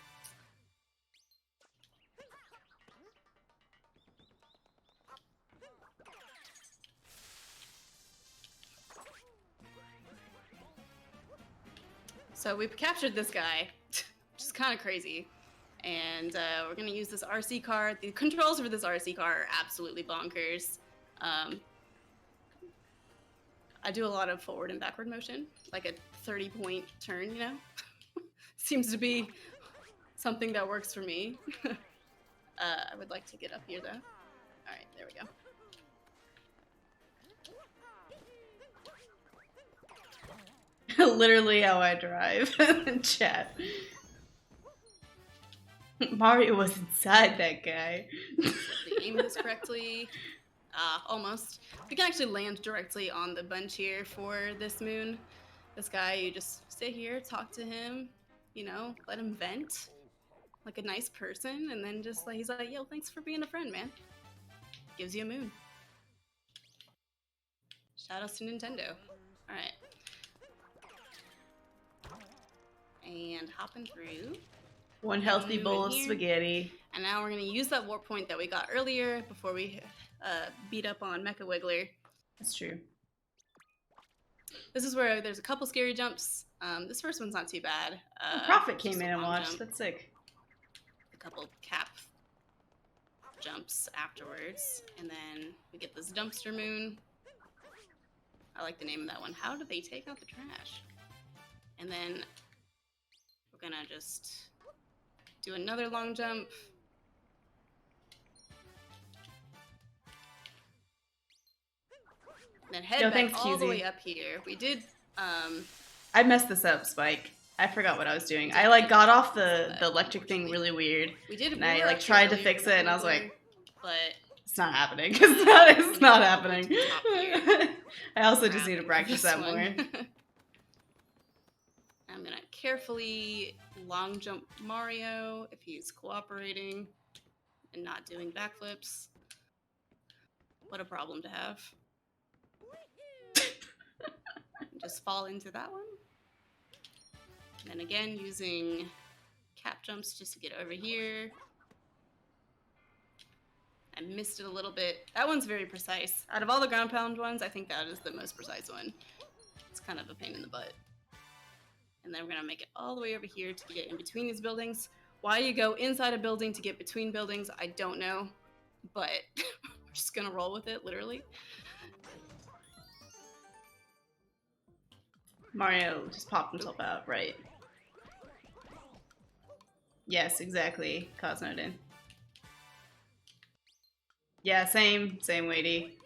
So we've captured this guy, which is kind of crazy. And we're going to use this RC car. The controls for this RC car are absolutely bonkers. I do a lot of forward and backward motion, like a 30-point turn, you know? Seems to be something that works for me. I would like to get up here, though. All right, there we go. Literally how I drive. Chat. Mario was inside that guy. Aim this correctly. Almost. We can actually land directly on the bench here for this moon. This guy, you just sit here, talk to him, you know, let him vent like a nice person, and then just like, he's like, yo, thanks for being a friend, man. Gives you a moon. Shoutouts to Nintendo. Alright. And hopping through. One healthy bowl of Here. spaghetti. And now we're going to use that warp point that we got earlier before we beat up on Mecha Wiggler. That's true. This is where there's a couple scary jumps. This first one's not too bad. Prophet just came a in and long watched. jump. That's sick. A couple cap jumps afterwards. And then we get this dumpster moon. I like the name of that one. How do they take out the trash? And then we're going to just do another long jump. And then head Yo, back thanks, all the QZ. way up here. We did, I messed this up, Spike. I forgot what I was doing. I like got off the electric thing really weird. we did. And I like tried to fix it, and I was like, but it's not happening. It's not happening. To the top here. I also just Grab need to practice this that one. more. I'm gonna carefully long jump Mario if he's cooperating and not doing backflips. What a problem to have. Just fall into that one. And then again, using cap jumps just to get over here. I missed it a little bit. That one's very precise. Out of all the ground pound ones, I think that is the most precise one. It's kind of a pain in the butt. And then we're gonna make it all the way over here to get in between these buildings. Why you go inside a building to get between buildings, I don't know. But we're just gonna roll with it, literally. Mario just popped himself out, right? Yes, exactly. Cosnodin. Yeah, same weighty.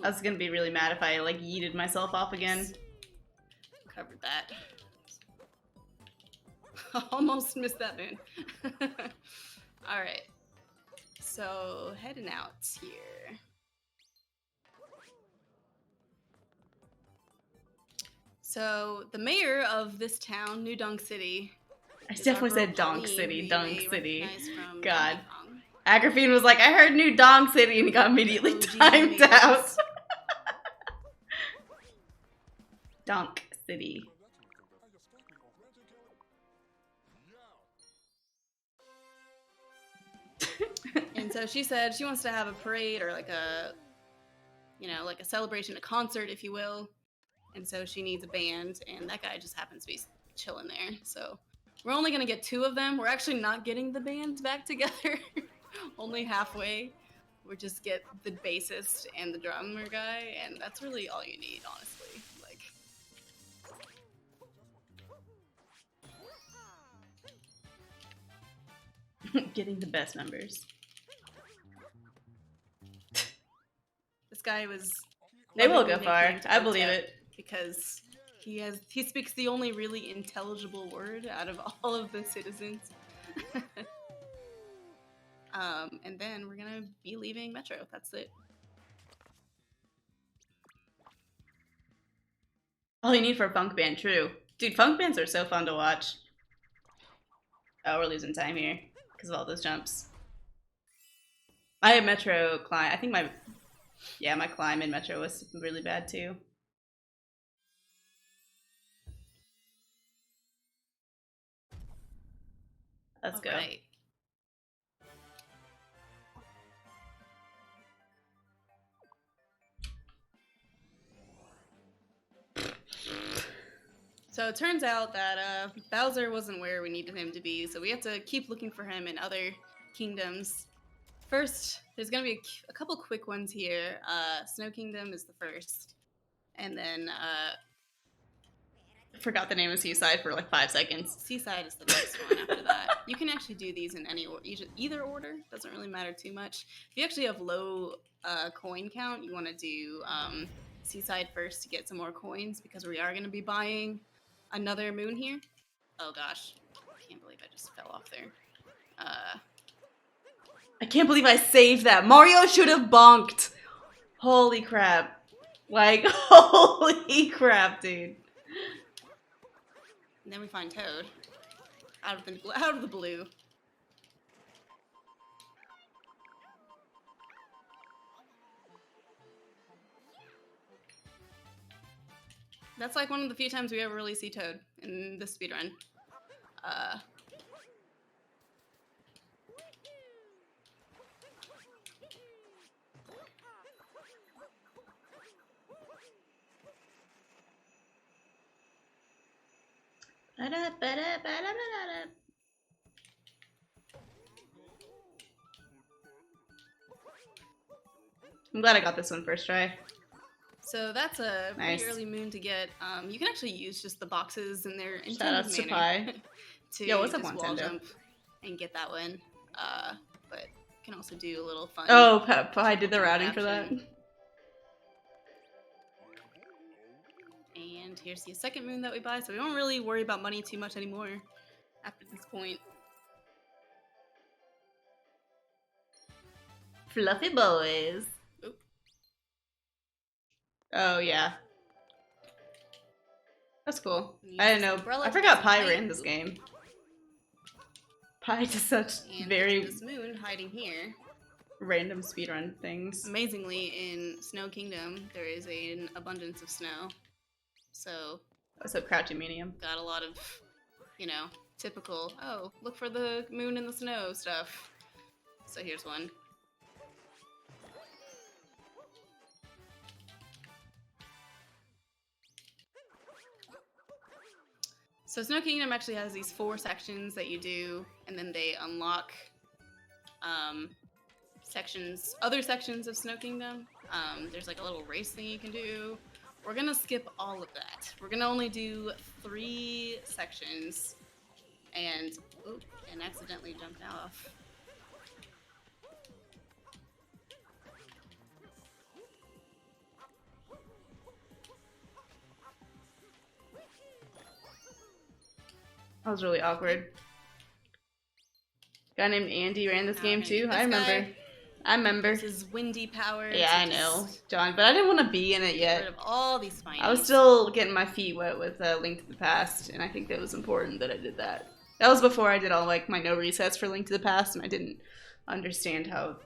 I was gonna be really mad if I like yeeted myself off again. Covered that. Almost missed that moon. Alright. So, heading out here. So, the mayor of this town, New Donk City. I is definitely our said girl Donk Pauline, City, who you Donk may City. recognize from God. Donkey Kong. Agrafine was like, I heard New Donk City, and he got immediately OG timed names. out. Donk City. And so she said she wants to have a parade or like a, you know, like a celebration, a concert, if you will. And so she needs a band, and that guy just happens to be chilling there. So we're only gonna get 2 of them. We're actually not getting the band back together, only halfway. We just get the bassist and the drummer guy, and that's really all you need, honestly. Like, Getting the best members. this guy was. They will go lovingly far. nicknamed I believe Otep it. because he speaks the only really intelligible word out of all of the citizens. And then we're gonna be leaving Metro. That's it. All you need for a funk band, true. Dude, funk bands are so fun to watch. Oh, we're losing time here because of all those jumps. I had Metro climb. I think my climb in Metro was really bad too. Let's go. Alright. So it turns out that Bowser wasn't where we needed him to be, so we have to keep looking for him in other kingdoms. First, there's gonna be a couple quick ones here. Snow Kingdom is the first, and then I forgot the name of Seaside for like 5 seconds. Seaside is the next one after that. You can actually do these in any either order. Doesn't really matter too much. If you actually have low coin count, you want to do Seaside first to get some more coins because we are going to be buying another moon here. Oh gosh, I can't believe I just fell off there. I can't believe I saved that. Mario should have bonked. Holy crap. Like, holy crap, dude. And then we find Toad out of the blue. That's like one of the few times we ever really see Toad in this speedrun. I'm glad I got this one first try. So that's a Nice. pretty early moon to get. You can actually use just the boxes in their intended Shoutouts to manner Pi. to Yo, what's up, just wall Nintendo? jump and get that one. But you can also do a little fun. Oh, Pi did the routing for that. Caption. And here's the second moon that we buy, so we don't really worry about money too much anymore after this point. Fluffy boys. Oop. Oh, yeah. That's cool. Use I didn't this know. umbrella I to forgot get Pi some ran height. this Oop. game. Pi does such And very this moon hiding here. random speedrun things. Amazingly, in Snow Kingdom, there is an abundance of snow. So, What's up, Crouching Medium? got a lot of, you know, typical, oh, look for the moon in the snow stuff. So here's one. So Snow Kingdom actually has these 4 sections that you do, and then they unlock other sections of Snow Kingdom. There's like a little race thing you can do. We're gonna skip all of that. We're gonna only do 3 sections, and accidentally jumped off. That was really awkward. Guy named Andy ran this Now game we're gonna too. do I this remember. guy. I remember. This is windy power. Yeah, so I know, just John, but I didn't want to be in it get rid yet. of all these spinies. I was still getting my feet wet with Link to the Past, and I think that was important that I did that. That was before I did all like my no resets for Link to the Past, and I didn't understand how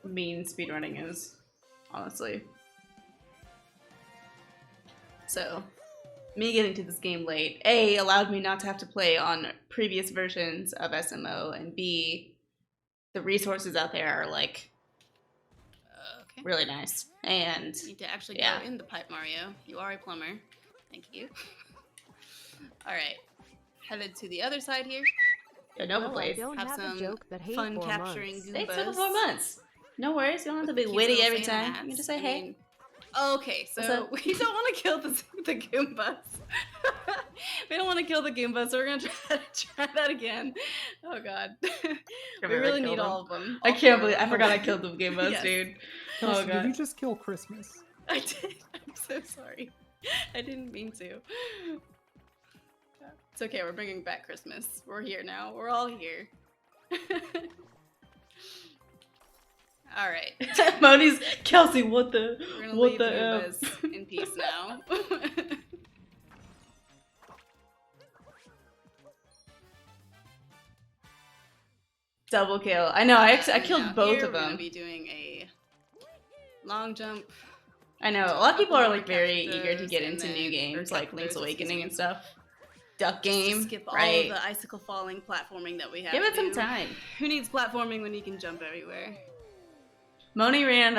mean speedrunning is, honestly. So, me getting to this game late, A, allowed me not to have to play on previous versions of SMO, and B, the resources out there are like Okay. really nice. And You need to actually yeah. go in the pipe, Mario. You are a plumber. Thank you. Alright. Headed to the other side here. I know the Well, I place. don't Have have some a joke, but hey, fun 4 capturing months. Thanks Goombas. for the 4 months. No worries, you don't have to with be cute witty little every Santa time. hats. You can just say I hey. mean, okay, What's so up? we don't want to kill the Goombas. We don't want to kill the Goombas, so we're gonna try that again. Oh god. We Ever really kill need them? all of them. I all can't 4 believe of I them. forgot I killed the Game Boys, Yes. dude. Kelsey, Oh did god. you just kill Christmas? I did. I'm so sorry. I didn't mean to. It's okay, we're bringing back Christmas. We're here now. We're all here. Alright. Moni's Kelsey, what the We're gonna what leave the the F? Goombas in peace now. Double kill. I know, I And killed now both here of We're gonna them. be doing a long jump. I know, a So lot of people are couple like more very capture eager to those get and into then- new or games like capture Link's those, excuse Awakening me. and stuff. Duck Just to game, skip all right? of the icicle falling platforming that we have. Give to it some do. time. Who needs platforming when you can jump everywhere? Moni ran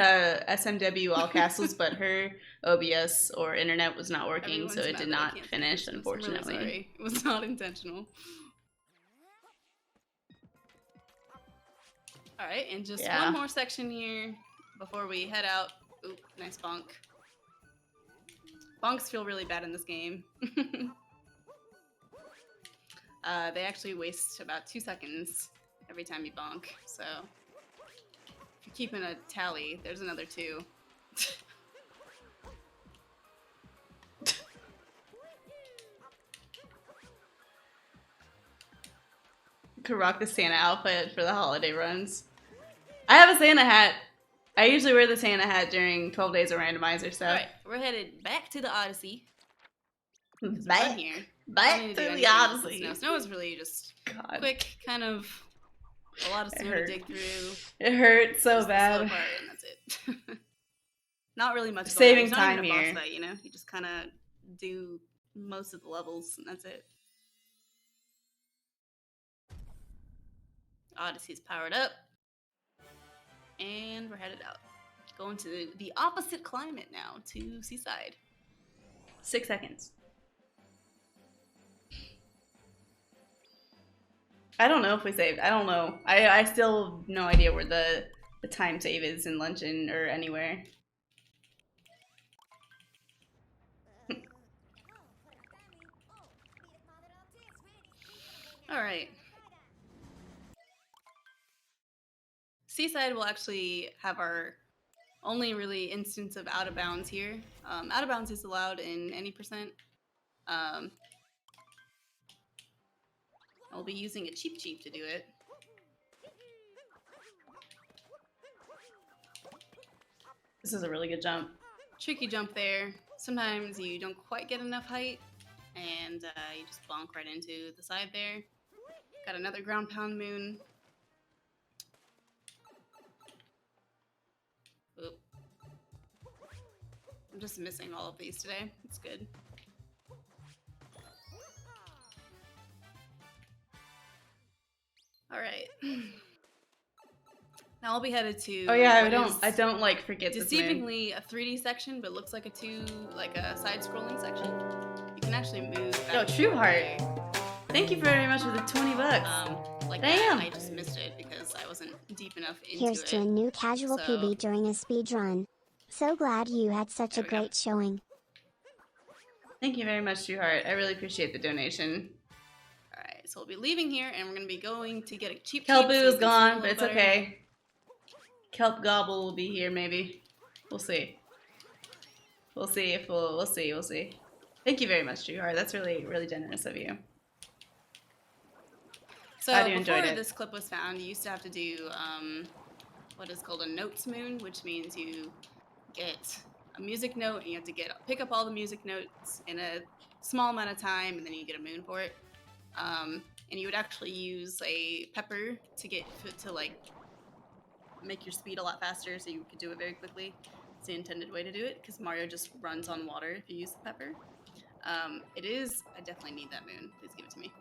SMW all castles, but her OBS or internet was not working, Everyone's so it mad did that I not can't say finish, Christmas. I'm really unfortunately. sorry. It was not intentional. Alright, and just Yeah. one more section here before we head out. Oop, nice bonk. Bonks feel really bad in this game. They actually waste about 2 seconds every time you bonk, so if you're keeping a tally, there's another 2. Could rock the Santa outfit for the holiday runs. I have a Santa hat. I usually wear the Santa hat during 12 days of randomizer stuff. Alright, we're headed back to the Odyssey. 'Cause we're Back, done here. We don't back need to do the anything else with Odyssey. Snow. Snow is really just God, quick, kind of a lot of It snow to hurt. dig through. it hurts so Just the slow bad. part, and that's it. Not really much. Saving going on. There's not time even a here. boss fight, you know, you just kind of do most of the levels, and that's it. Odyssey's powered up, and we're headed out. Going to the opposite climate now, to Seaside. 6 seconds. I don't know if we saved. I don't know. I still have no idea where the time save is in Luncheon or anywhere. All right. Seaside will actually have our only really instance of out of bounds here. Out of bounds is allowed in any percent. I'll be using a cheap to do it. This is a really good jump. Tricky jump there. Sometimes you don't quite get enough height, and you just bonk right into the side there. Got another ground pound moon. Oop. I'm just missing all of these today. It's good. All right. Now I'll be headed to. Oh yeah, what I is don't like forget this moon. deceivingly a 3D section, but looks like a side-scrolling section. You can actually move. Yo, Treefort. Thank you very much for the $20. Like Damn. that, I just missed it because I wasn't deep enough into Here's it. to a new casual So- PB during a speed run. So glad you had such a There we go. great showing. Thank you very much, Treefort. I really appreciate the donation. All right, so we'll be leaving here, and we're gonna be going to get a cheap. Kelpoo so is we can gone, see but a it's little better. okay. Kelp Gobble will be here maybe. We'll see. We'll see if we'll see. Thank you very much, Treefort. That's really, really generous of you. So Glad you before enjoyed it. this clip was found, you used to have to do what is called a notes moon, which means you get a music note and you have to pick up all the music notes in a small amount of time, and then you get a moon for it. And you would actually use a pepper to like make your speed a lot faster, so you could do it very quickly. It's the intended way to do it because Mario just runs on water if you use the pepper. It is. I definitely need that moon. Please give it to me.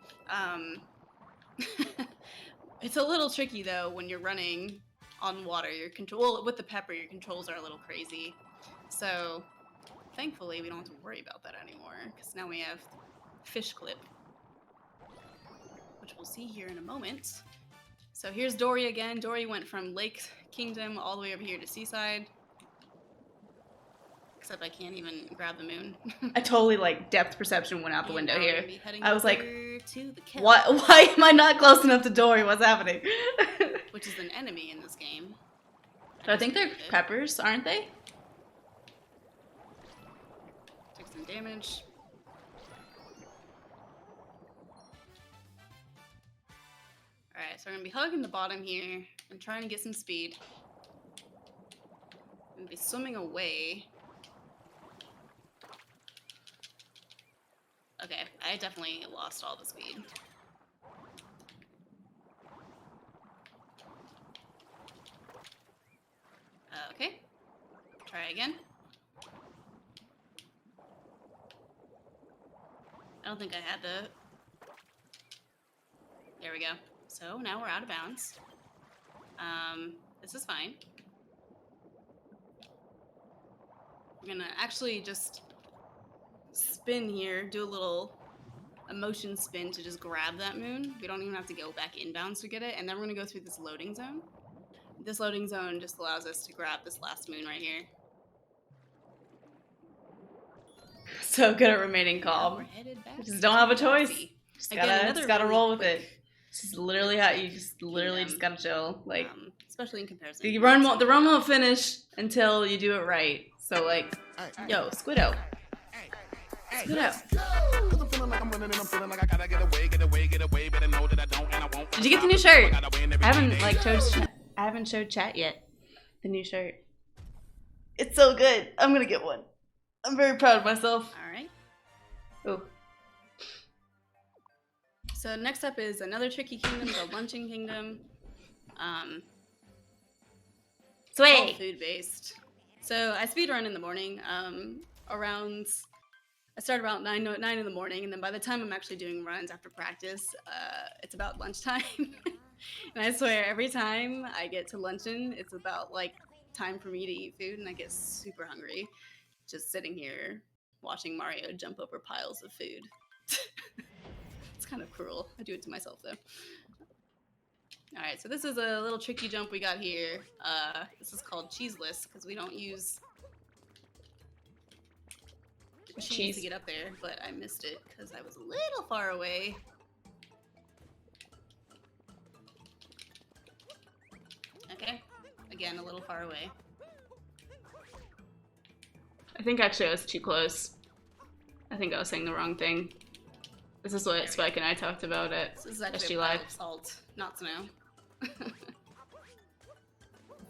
It's a little tricky though when you're running on water. With the pepper, your controls are a little crazy. So thankfully, we don't have to worry about that anymore because now we have fish clip, which we'll see here in a moment. So here's Dory again. Dory went from Lake Kingdom all the way over here to Seaside. Except I can't even grab the moon. I totally like depth perception went out the And window now we're here. gonna be heading I was like, over to the Kelp, Why am I not close enough to Dory? What's happening? which is an enemy in this game. So I think they're peppers, aren't they? Take some damage. Alright, so we're gonna be hugging the bottom here and trying to get some speed. I'm gonna be swimming away. Okay, I definitely lost all the speed. Okay, try again. I don't think I had the... There we go. So now we're out of bounds. This is fine. I'm gonna actually just spin here, do a motion spin to just grab that moon. We don't even have to go back inbounds to get it, and then we're gonna go through this loading zone. This loading zone just allows us to grab this last moon right here. So good at remaining Now calm. we're headed back. You just don't have a to choice. Odyssey. Just Again, gotta, another just gotta really roll with quick, it. It's just literally how you just literally kingdom. just gotta chill. Like Especially in comparison. the to run Odyssey. won't finish until you do it right. So like, yo, Squiddo. Did you get the new shirt? I haven't showed chat yet. The new shirt. It's so good. I'm gonna get one. I'm very proud of myself. All right. Oh, So next up is another tricky kingdom, the Luncheon Kingdom. It's all sway. food based. So I speedrun in the morning. I start about 9 in the morning, and then by the time I'm actually doing runs after practice, it's about lunchtime. And I swear, every time I get to luncheon, it's about like time for me to eat food, and I get super hungry, just sitting here watching Mario jump over piles of food. It's kind of cruel. I do it to myself though. All right, so this is a little tricky jump we got here. This is called cheeseless because we don't use cheese to get up there, but I missed it because I was a little far away. Okay, again, a little far away. I think actually I was too close. I think I was saying the wrong thing. This is what Spike and I talked about at This is actually SG a Live. pile of salt, not snow.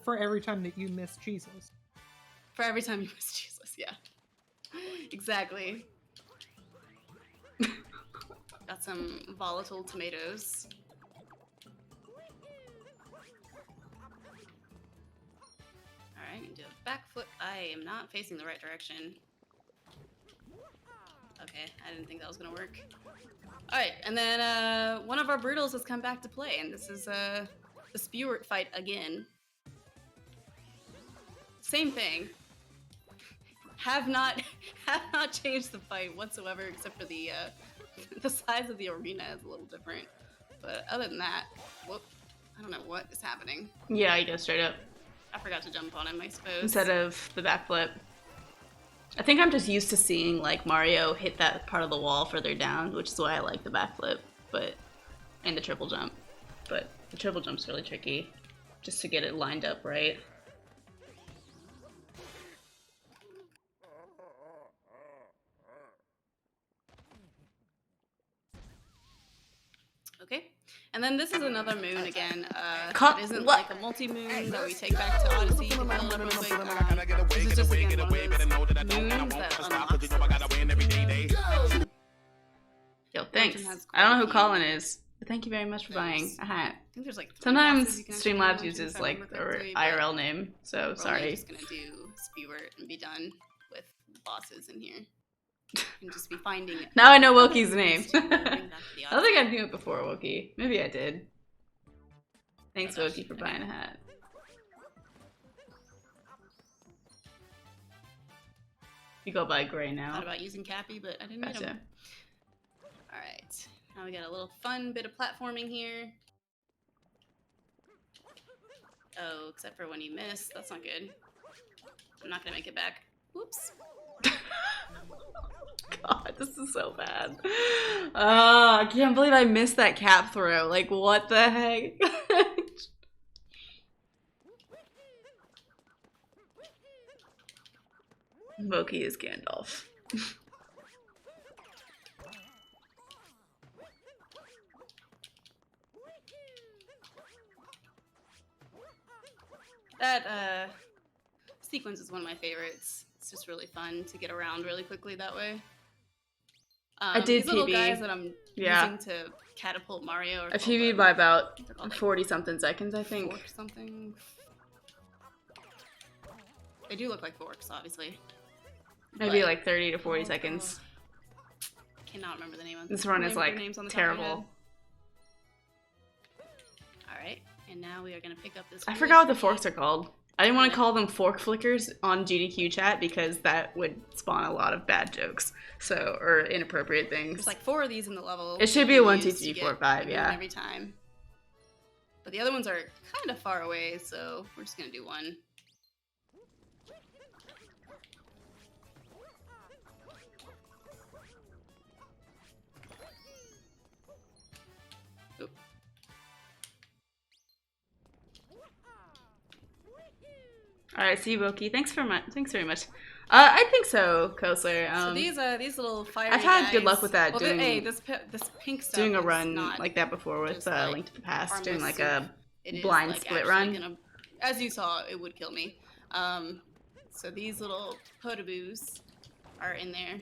For every time that you miss Jesus. For every time you miss Jesus, yeah. Exactly. Got some volatile tomatoes. Alright, gonna do a back flip. I am not facing the right direction. Okay, I didn't think that was gonna work. Alright, and then one of our Brutals has come back to play, and this is the Spewart fight again. Same thing. Have not changed the fight whatsoever, except for the size of the arena is a little different. But other than that, whoop, I don't know what is happening. Yeah, you go straight up. I forgot to jump on him, I suppose. Instead of the backflip. I think I'm just used to seeing like Mario hit that part of the wall further down, which is why I like the backflip, and the triple jump. But the triple jump's really tricky, just to get it lined up right. Okay, and then this is another moon again. It isn't what? like a multi-moon that we take back to Odyssey to build up real quick. This is just again one of those moons that unlocks. Yo, thanks. Dungeon has I don't know who quite a Colin is, but thank you very much for buying a hat. I think there's like 3 Sometimes bosses you can actually Streamlabs do, uses if I like remember their correctly, but IRL name, so we're only sorry. just gonna do Spewart and be done with bosses in here. And just be finding it. Now I know Wilkie's name. Bring back to the I don't think I Odyssey. knew it before, Wilkie. Maybe I did. Thanks, Oh gosh, Wilkie, for okay. buying a hat. You go by Gray now. Thought about using Cappy, but I didn't need Gotcha. him. Alright, now we got a little fun bit of platforming here. Oh, except for when you miss. That's not good. I'm not gonna make it back. Whoops. God, this is so bad. I can't believe I missed that cap throw. Like, what the heck? Moki is Gandalf. That sequence is one of my favorites. It's just really fun to get around really quickly that way. I did these little PB. guys that I'm Yeah. using to catapult Mario. Are I called, PB'd by about they're called, like, 40-something seconds, I think. fork something. They do look like forks, obviously. Maybe But- like 30 to 40 Oh, seconds. Cannot remember the name of This run is their like names on the top of my terrible. head. Alright, and now we are going to pick up this. I really forgot what the pretty- forks are called. I didn't want to Okay. call them fork flickers on GDQ chat because that would spawn a lot of bad jokes, or inappropriate things. There's like 4 of these in the level. It should be you a 1, use 2, to 3, get 4, 5, a moon yeah. Every time. But the other ones are kind of far away, so we're just going to do one. Oop. All right, see you, Wilkie. Thanks very much. I think so, Kosler. So these little fire. I've had good luck with that, Well, doing- hey, this pink stuff. doing a is run not like that before with just, like, Link to the Past, harmless doing like soup. a It is, blind like, split actually run. as you saw, it would kill me. So these little potaboos are in there,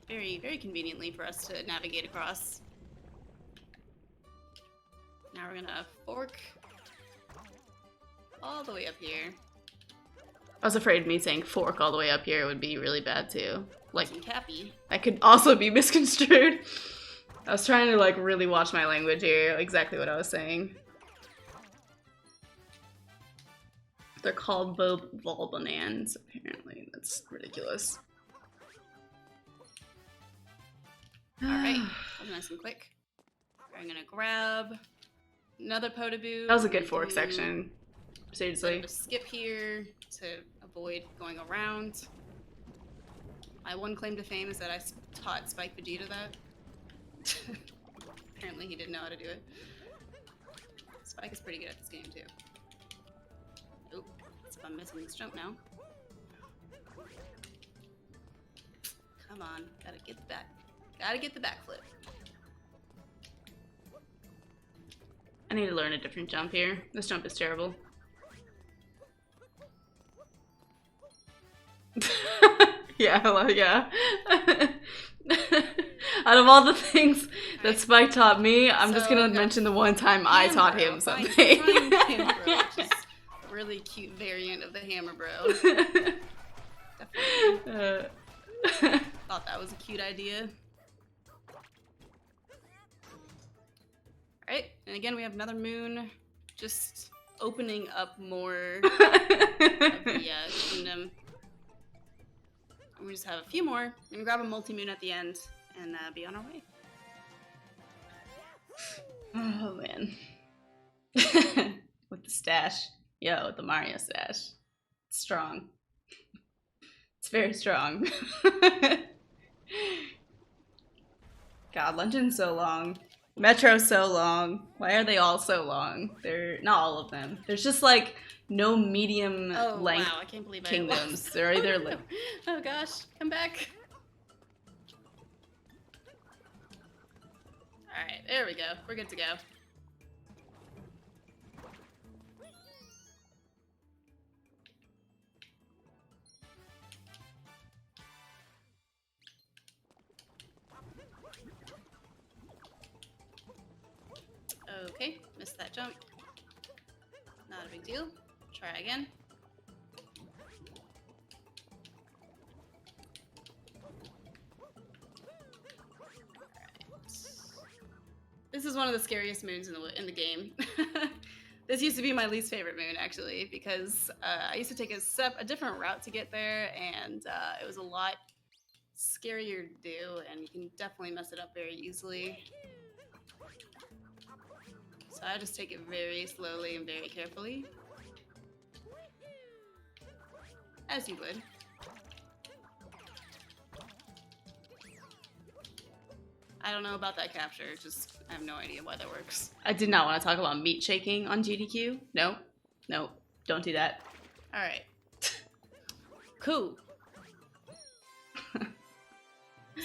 very, very conveniently for us to navigate across. Now we're gonna fork all the way up here. I was afraid me saying fork all the way up here would be really bad too. Like, Some Cappy. that could also be misconstrued. I was trying to like really watch my language here, exactly what I was saying. They're called Volbanans, apparently. That's ridiculous. Alright, that was nice and quick. I'm gonna grab another potaboo. That was a good and fork do section. Seriously. a skip here to avoid going around. My one claim to fame is that I taught Spike Vegeta that. Apparently he didn't know how to do it. Spike is pretty good at this game too. Oop, that's if I'm missing this jump now. Come on, gotta get the back. Gotta get the backflip. I need to learn a different jump here. This jump is terrible. Yeah, well, yeah. Out of all the things that Spike taught me, I'm just gonna mention the one time I taught him something. Hammer Bro, which is a really cute variant of the Hammer Bro. Definitely thought that was a cute idea. Alright, and again we have another moon, just opening up more of the kingdom. And we just have a few more. I'm gonna grab a multi-moon at the end and be on our way. Oh man. With the stash. Yo, with the Mario stash. It's strong. It's very strong. God, London's so long. Metro's so long. Why are they all so long? They're not all of them. There's just like no medium length wow, I can't believe kingdoms. They're either like oh gosh, come back. Alright, there we go. We're good to go. Okay, missed that jump. Not a big deal. Try again. This is one of the scariest moons in the game. This used to be my least favorite moon, actually, because I used to take a different route to get there, and it was a lot scarier to do, and you can definitely mess it up very easily. So I just take it very slowly and very carefully. As you would. I don't know about that capture, just I have no idea why that works. I did not want to talk about meat shaking on GDQ. No, no, don't do that. Alright. Cool.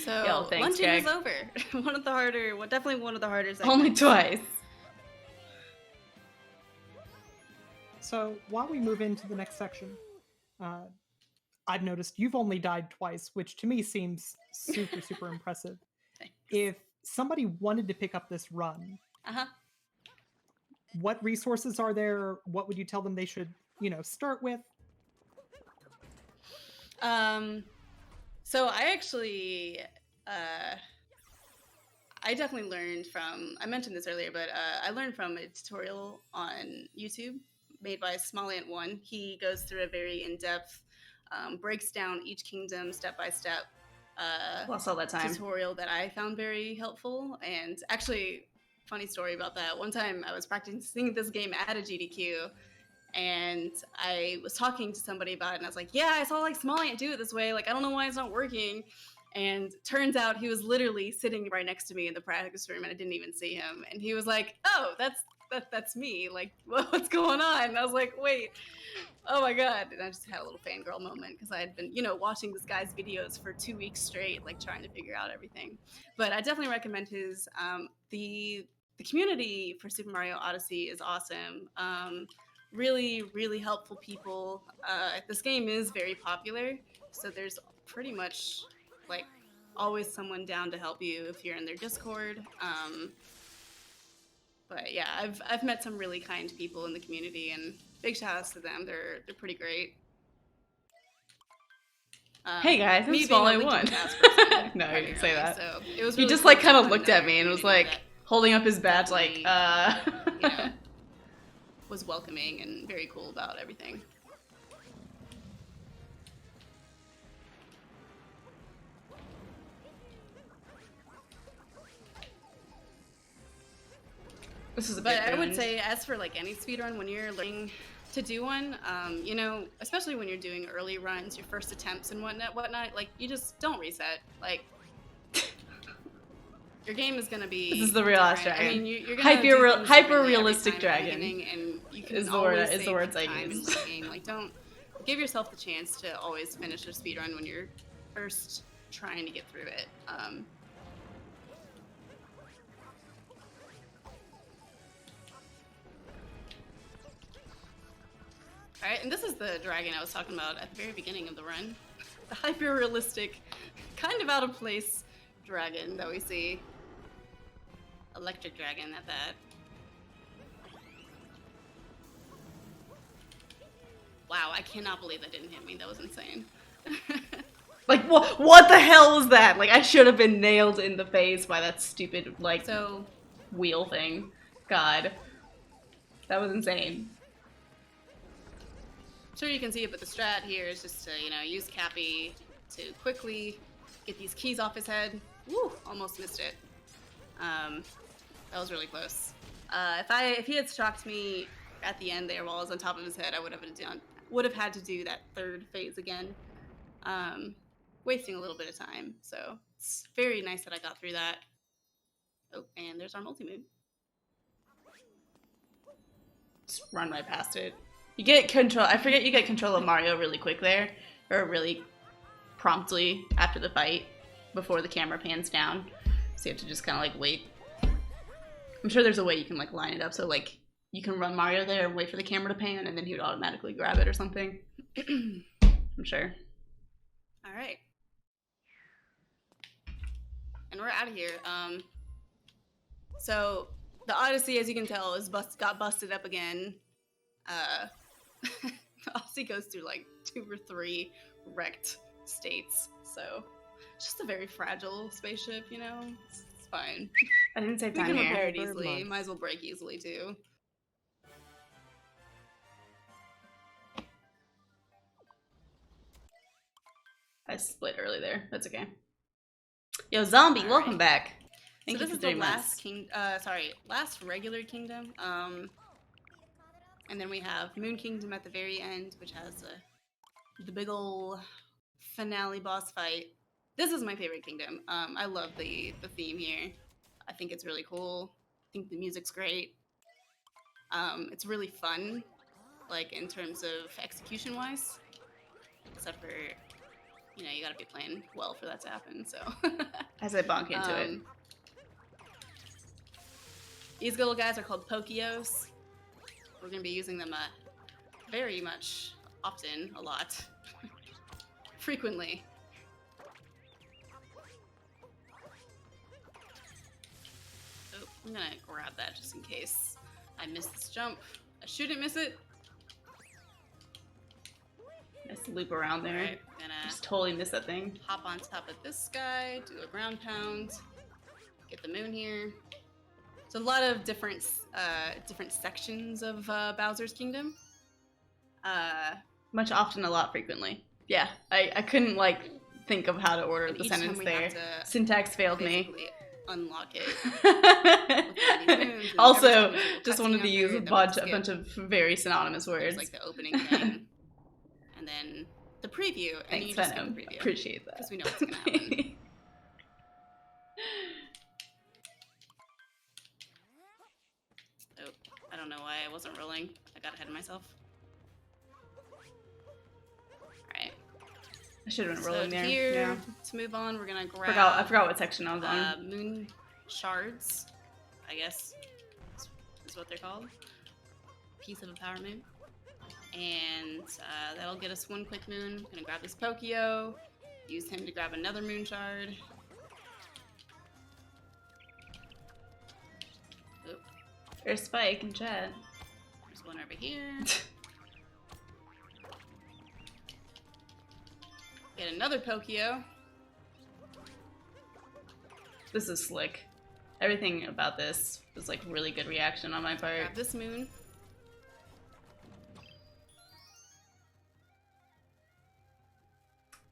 So, Yo, thanks, luncheon Greg. is over. Definitely one of the harder segments. Only twice. So while we move into the next section, I've noticed you've only died twice, which to me seems super, super impressive. Thanks. If somebody wanted to pick up this run, what resources are there? What would you tell them they should, start with? So I actually, I definitely learned from, I mentioned this earlier, but I learned from a tutorial on YouTube made by Smollant1. He goes through a very in-depth, breaks down each kingdom step by step Lost all that time. tutorial that I found very helpful. And actually, funny story about that. One time I was practicing this game at a GDQ, and I was talking to somebody about it, and I was like, yeah, I saw like Smollant do it this way. Like, I don't know why it's not working. And turns out he was literally sitting right next to me in the practice room, and I didn't even see him. And he was like, oh, that's me. Like, what's going on? And I was like, wait, oh my God. And I just had a little fangirl moment because I had been, watching this guy's videos for 2 weeks straight, like trying to figure out everything. But I definitely recommend his, the community for Super Mario Odyssey is awesome. Really, really helpful people. This game is very popular, so there's pretty much like always someone down to help you if you're in their Discord. But yeah, I've met some really kind people in the community, and big shout outs to them. They're pretty great. Hey guys, I'm Smollant1. No, I didn't say that. So it was He really just cool like kind to of have looked at another me and was community like holding up his badge like, that, was welcoming and very cool about everything. This is a But big I would boon. say, as for like any speedrun, when you're learning to do one, especially when you're doing early runs, your first attempts and whatnot, like you just don't reset. Like your game is gonna be. This is the real ass different. dragon. I mean, you're gonna do things differently hyper realistic every time at the dragon. beginning, and you can Is the always word- is the save words I time use. in the game. Like, don't give yourself the chance to always finish a speedrun when you're first trying to get through it. Alright, and this is the dragon I was talking about at the very beginning of the run. The hyper-realistic, kind of out of place dragon that we see. Electric dragon at that. Wow, I cannot believe that didn't hit me. That was insane. Like, what the hell was that? Like, I should have been nailed in the face by that stupid, like, wheel thing. God. That was insane. I'm sure you can see it, but the strat here is just to, you know, use Cappy to quickly get these keys off his head. Woo! Almost missed it. That was really close. If he had shocked me at the end there while I was on top of his head, I would have had to do that third phase again. Wasting a little bit of time. So it's very nice that I got through that. Oh, and there's our multi-move. Just run right past it. You get control. I forget you get control of Mario really quick there, or really promptly after the fight, before the camera pans down. So you have to just kind of like wait. I'm sure there's a way you can like line it up so like you can run Mario there and wait for the camera to pan, and then he would automatically grab it or something. I'm sure. All right. And we're out of here. So the Odyssey, as you can tell, got busted up again. The Odyssey goes through like 2 or 3 wrecked states. So it's just a very fragile spaceship, you know? It's fine. I didn't save We time can here. repair it easily. Might as well break easily too. I split early there. That's okay. Yo, Zombie, welcome back. Thank So you this for is 3 the months. last regular kingdom. And then we have Moon Kingdom at the very end, which has the big ol' finale boss fight. This is my favorite kingdom. I love the theme here. I think it's really cool. I think the music's great. It's really fun, like in terms of execution-wise. Except for, you know, you gotta be playing well for that to happen, so. As I bonk into it. These little guys are called Pokios. We're gonna be using them very much, often, a lot, frequently. Oh, I'm gonna grab that just in case I miss this jump. I shouldn't miss it. Nice loop around there. Alright, gonna just totally miss that thing. hop on top of this guy, do a ground pound, get the moon here. So a lot of different sections of Bowser's Kingdom. Much, often, a lot, frequently. Yeah, I couldn't like think of how to order the each sentence time we there. have to Syntax failed me. basically unlock it. Moons, and Also, every time there's a just cutscene wanted up to use there a that we have to bunch skip. of very synonymous There's words. like the opening thing, and then the preview, and Thanks, you just skip Venom. the preview Appreciate that. because we know what's gonna happen. Oh, I don't know why I wasn't rolling. I got ahead of myself. Alright. I should have been So rolling there. here, Yeah. to move on, we're gonna grab I forgot what section I was on. moon shards, I guess is what they're called. Piece of a power moon. And that'll get us 1 quick moon. Gonna grab this Pokio, use him to grab another moon shard. Oop, There's Spike in chat. there's one over here. Get another Pokio. This is slick. Everything about this was like really good reaction on my part. Grab this moon.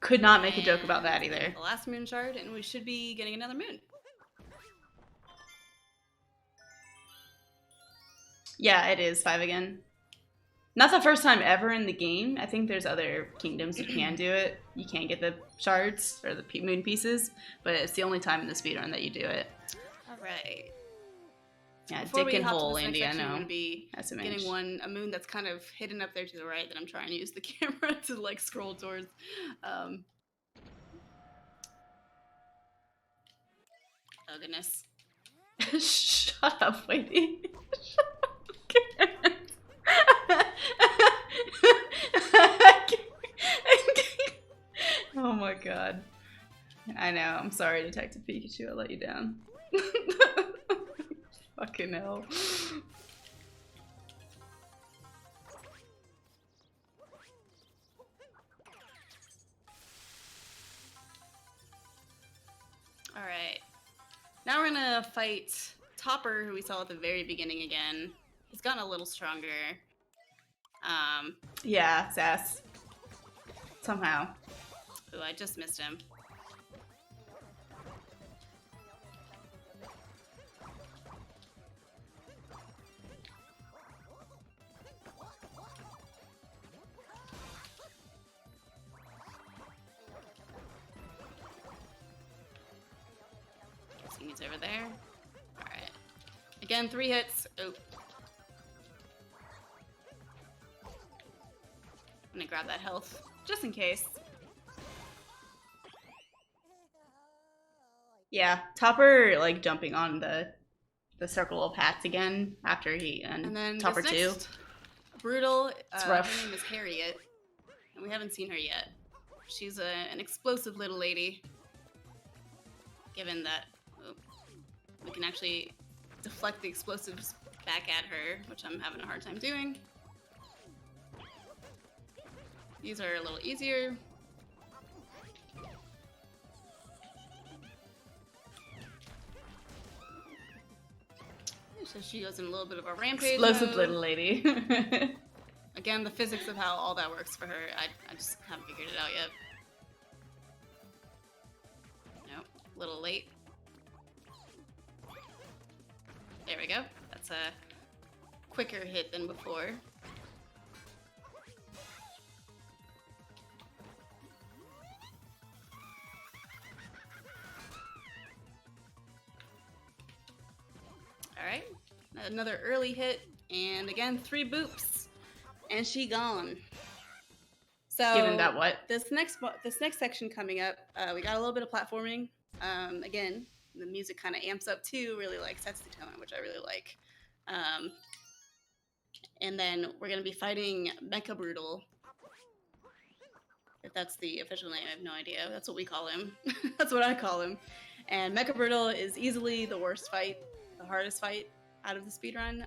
Could not make a joke about that And either. the last moon shard, and we should be getting another moon. Yeah, it is 5 again. Not the first time ever in the game. I think there's other kingdoms you can do it. You can get the shards or the moon pieces, but it's the only time in the speedrun that you do it. Alright. Yeah, Before dick we and hop to hole, this next Andy, I section, I'm know. gonna be SMH. getting a moon that's kind of hidden up there to the right that I'm trying to use the camera to like scroll towards. Oh goodness. Shut up, lady. Oh my god. I know. I'm sorry, Detective Pikachu. I let you down. Fucking hell. Alright. Now we're gonna fight Topper, who we saw at the very beginning again. He's gotten a little stronger. Yeah, sass. Somehow. Ooh, I just missed him. Guessing he's over there. Alright. Again, 3 hits. Oh. I'm gonna grab that health, just in case. Yeah, Topper like jumping on the circle of hats again after he And then Topper this 2. next Brutal. rough. Her name is Harriet, and we haven't seen her yet. She's an explosive little lady. Given that we can actually deflect the explosives back at her, which I'm having a hard time doing. These are a little easier. So she goes in a little bit of a rampage Explosive mode. little lady. Again, the physics of how all that works for her, I just haven't figured it out yet. Nope, a little late. There we go. That's a quicker hit than before. Alright, another early hit, and again, 3 boops, and she gone. So, Given that what? this next section coming up, we got a little bit of platforming. Again, the music kind of amps up too, really like sets the tone, which I really like. And then we're gonna be fighting Mecha Brutal. If that's the official name, I have no idea. That's what we call him. That's what I call him. And Mecha Brutal is easily the worst fight, the hardest fight out of the speedrun.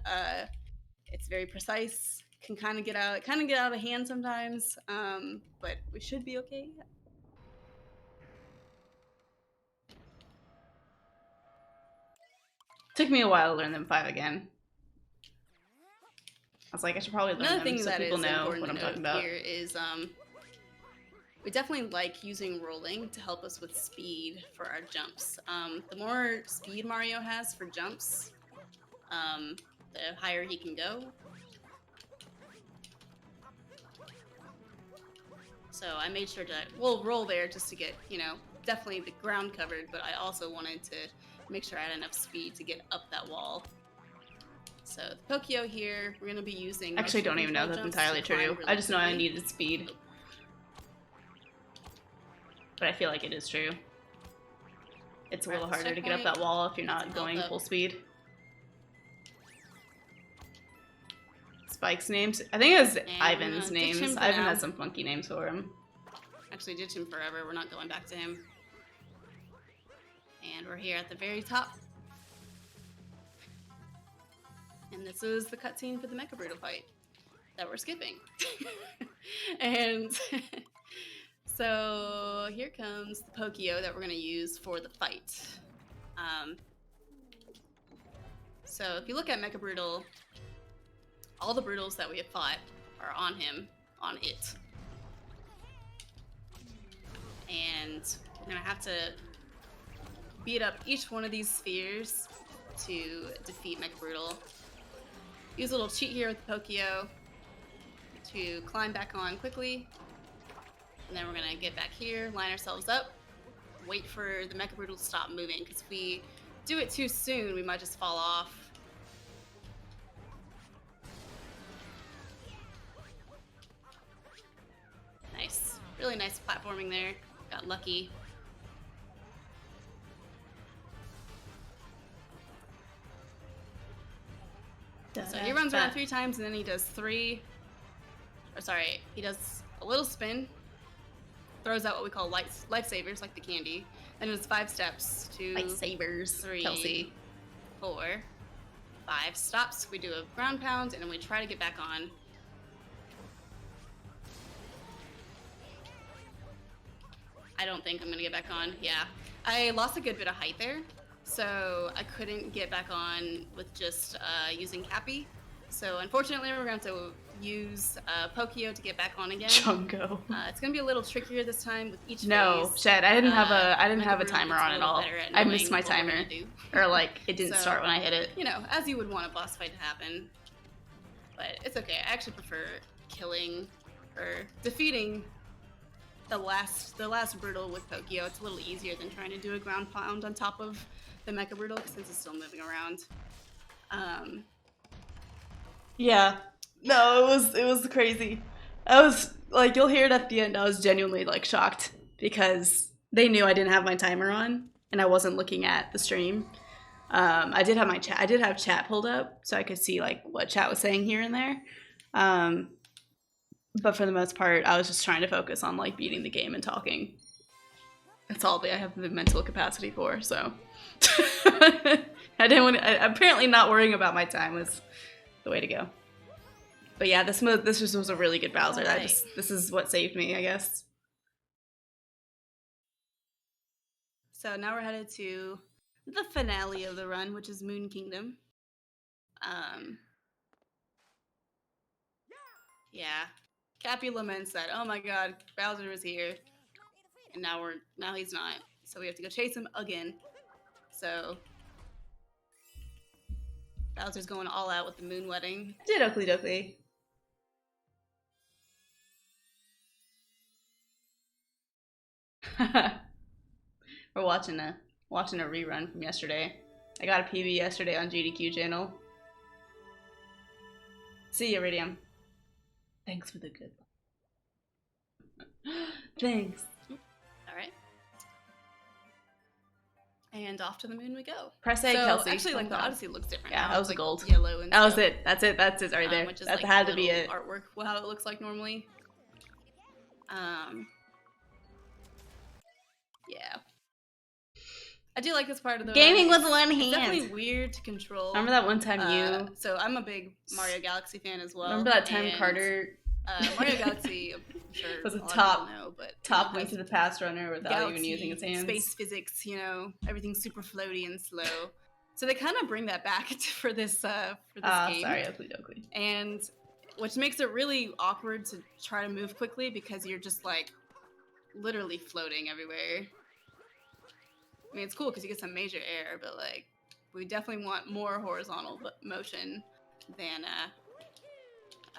It's very precise, can kind of get out of hand sometimes, but we should be okay. Took me a while to learn them 5 again. I was like, I should probably learn Another them thing so that people is know important what I'm to talking note about. here is we definitely like using rolling to help us with speed for our jumps. The more speed Mario has for jumps, the higher he can go. So I made sure to, we'll roll there just to get, definitely the ground covered, but I also wanted to make sure I had enough speed to get up that wall. So the Pokio here, we're going to be using... Actually, don't even know motion that's jumps entirely to climb true. really I just know I quickly. needed speed. But I feel like it is true. It's a little Alright, harder to get up checkpoint. that wall if you're Get not some going health up. full speed. Spike's names? I think it was And Ivan's ditch names. him for Ivan now. has some funky names for him. Actually, ditch him forever. We're not going back to him. And we're here at the very top. And this is the cutscene for the Mecha Brutal fight that we're skipping. And so here comes the Pokio that we're going to use for the fight. So if you look at Mecha Brutal, all the Brutals that we have fought are on him, on it. And we're going to have to beat up each one of these spheres to defeat Mecha Brutal. Use a little cheat here with the Pokio to climb back on quickly. And then we're going to get back here, line ourselves up, wait for the Mecha Brutal to stop moving, because if we do it too soon, we might just fall off. Nice. Really nice platforming there. Got lucky. So he runs around 3 times and then he does 3. Or sorry, he does a little spin, throws out what we call lifesavers, like the candy. Then it does 5 steps. 2, Lightsabers, 3, Kelsey. 4, 5 stops. We do a ground pound and then we try to get back on. I don't think I'm gonna get back on. Yeah, I lost a good bit of height there, so I couldn't get back on with just using Cappy. So unfortunately, we're going to have to use Pokio to get back on again. Chungo. It's going to be a little trickier this time with each No, phase. Shed. I didn't have a Mecha timer Brew on gets at a all. little better at I missed knowing my what we're timer, gonna do. or like it didn't So, start when I hit it. You know, as you would want a boss fight to happen. But it's okay. I actually prefer killing or defeating the last brutal with Pokio. It's a little easier than trying to do a ground pound on top of the Mecha Brutal since it's still moving around. Yeah. No, it was crazy. I was like, you'll hear it at the end. I was genuinely like shocked because they knew I didn't have my timer on and I wasn't looking at the stream. I did have chat pulled up so I could see like what chat was saying here and there. But for the most part, I was just trying to focus on like beating the game and talking. That's all I have the mental capacity for. So I didn't want to, apparently not worrying about my time was the way to go. But yeah, this just was a really good browser. Right. This is what saved me, I guess. So now we're headed to the finale of the run, which is Moon Kingdom. Yeah. Cappy laments that, oh my god, Bowser was here. And now he's not. So we have to go chase him again. So Bowser's going all out with the moon wedding. Diddly dokley. We're watching a rerun from yesterday. I got a PB yesterday on GDQ channel. See ya, Iridium. Thanks for the good one. Thanks. Alright. And off to the moon we go. Press A, so Kelsey. actually, like, the Odyssey looks different. Yeah, now. that was It's, like, gold. Yellow and That was stuff. it. That's it right there. Which is, That like, had the to be little it. artwork, how it looks like normally. Yeah. I do like this part of the Gaming run. with one It's hand. definitely weird to control. Remember that one time So I'm a big Mario Galaxy fan as well. Remember that time and, Carter Mario Galaxy, I'm sure was a lot of top- people know, but top it link has to the past runner without galaxy, even using his hands? space physics, you know, everything's super floaty and slow. So they kind of bring that back for this game. Sorry, Oakley Dokley. And which makes it really awkward to try to move quickly because you're just like literally floating everywhere. I mean, it's cool because you get some major air, but like we definitely want more horizontal motion than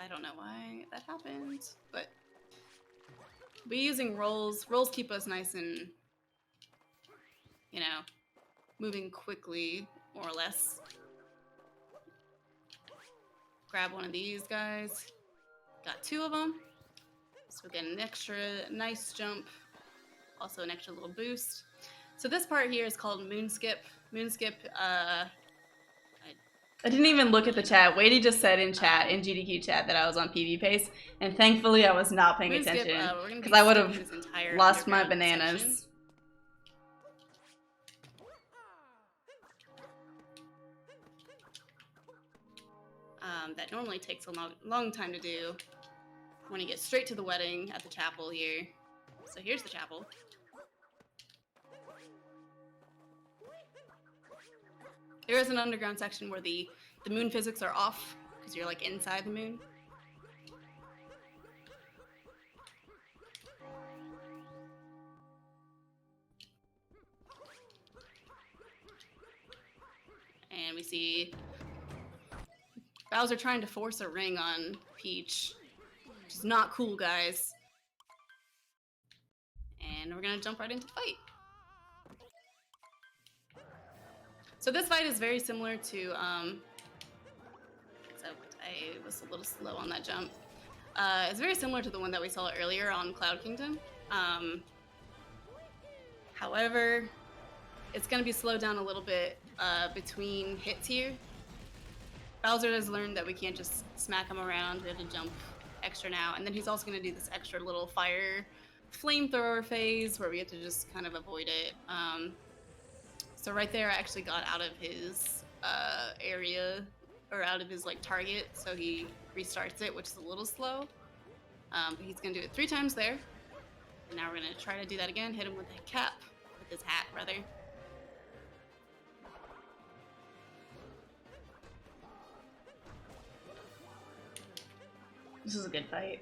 I don't know why that happened, but we're using rolls. Rolls keep us nice and, you know, moving quickly, more or less. Grab one of these guys. Got 2 of them. So we get an extra nice jump. Also an extra little boost. So this part here is called Moonskip. Moonskip, I didn't even look at the chat. Wadey just said in chat, in GDQ chat, that I was on PB pace, and thankfully I was not paying attention because I would have lost my bananas. Section. That normally takes a long time to do. I want to get straight to the wedding at the chapel here. So here's the chapel. There is an underground section where the moon physics are off because you're like inside the moon. And we see Bowser trying to force a ring on Peach, which is not cool, guys. And we're gonna jump right into the fight. So this fight is very similar to, except I was a little slow on that jump. It's very similar to the one that we saw earlier on Cloud Kingdom. However, it's gonna be slowed down a little bit between hits here. Bowser has learned that we can't just smack him around. We have to jump extra now. And then he's also going to do this extra little fire flamethrower phase where we have to just kind of avoid it. So right there, I actually got out of his area, or out of his like target, so he restarts it, which is a little slow. But he's going to do it 3 times there. And now we're going to try to do that again. Hit him with a cap, with his hat, rather. This is a good fight.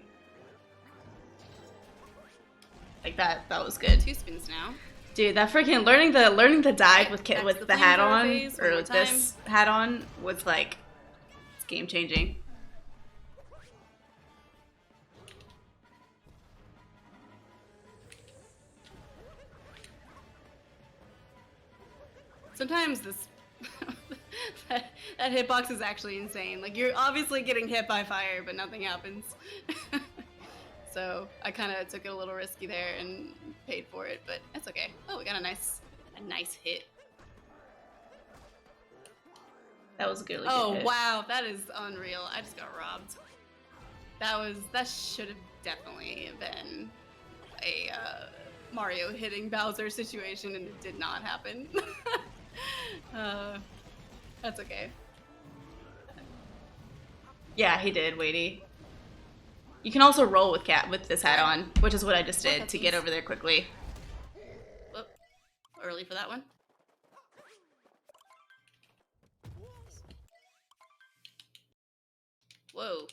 Like that was good. 2 spins now. Dude, that freaking learning the dive with Back to with the the hat flamethrower on, phase, one or more with this hat on, was like, it's game changing. Sometimes this that hitbox is actually insane. Like, you're obviously getting hit by fire, but nothing happens. So I kind of took it a little risky there and paid for it, but it's okay. Oh, we got a nice hit. That was a good. Oh hit. wow, that is unreal. I just got robbed. That should have definitely been a Mario hitting Bowser situation, and it did not happen. That's okay. Yeah, he did, Weighty. You can also roll with this hat on, which is what I just did to get over there quickly. Whoop. Early for that one. Whoa.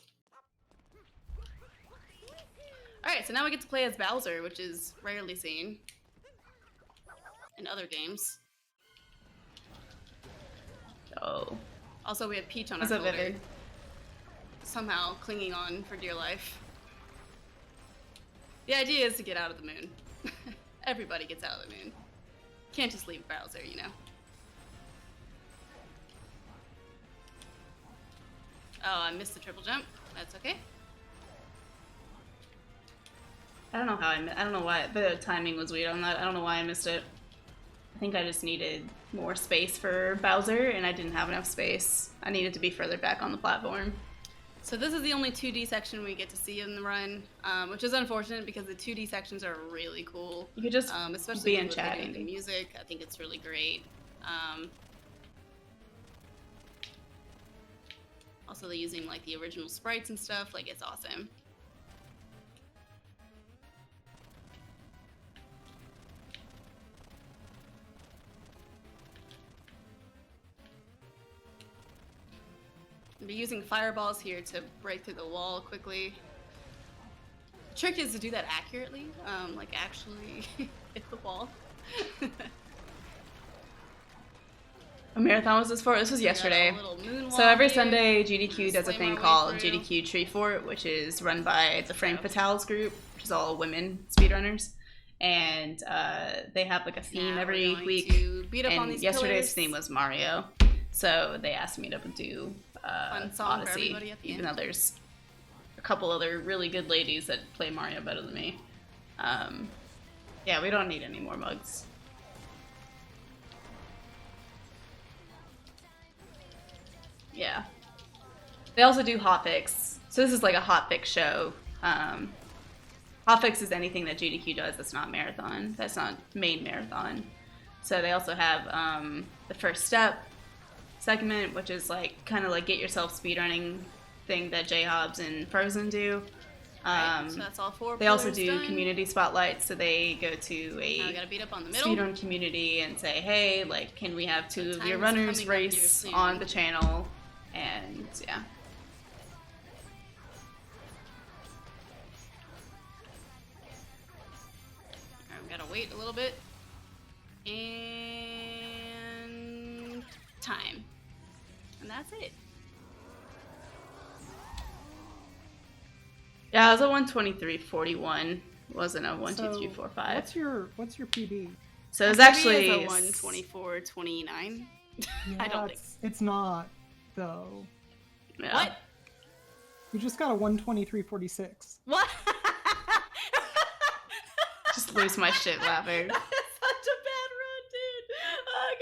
Alright, so now we get to play as Bowser, which is rarely seen in other games. Oh. Also, we have Peach on our What's up, shoulder. Vivid? Somehow clinging on for dear life. The idea is to get out of the moon. Everybody gets out of the moon. Can't just leave Bowser, you know. Oh, I missed the triple jump. That's okay. I don't know how I don't know why the timing was weird on that. I don't know why I missed it. I think I just needed more space for Bowser, and I didn't have enough space. I needed to be further back on the platform. So this is the only 2D section we get to see in the run, which is unfortunate because the 2D sections are really cool. You could just especially be in with chat, the Andy. music. I think it's really great. Also, they're using like the original sprites and stuff. Like, it's awesome. I'll be using fireballs here to break through the wall quickly. The trick is to do that accurately, like actually hit the wall. A marathon was this for? This was yesterday. So every Sunday, GDQ does a thing called GDQ Treefort, which is run by the Frame Fatales group, which is all women speedrunners. And they have like a theme every week. And yesterday's theme was Mario. So they asked me to do Odyssey, even though there's a couple other really good ladies that play Mario better than me. Yeah, we don't need any more mugs. Yeah. They also do hotfix. So this is like a hotfix show. Hotfix is anything that GDQ does that's not marathon. That's not main marathon. So they also have the first step segment, which is like kind of like get yourself speedrunning thing that J-Hobbs and Frozen do. Right, so that's all 4 they also pillars do done. community spotlights, so they go to a Now I gotta beat up on the middle. speedrun community and say, hey, like, can we have 2 of your time's runners coming up here race soon. on the channel? And yeah. Alright, we gotta wait a little bit. And time. And that's it. Yeah, it was a 1:23:41. Wasn't a 1:23:45. What's your PB? So it was Maybe actually it's a 1:24:29. I don't think. It's not though. Yeah. What? You just got a 1:23:46. What? Just lose my shit laughing. That is such a bad run, dude. Oh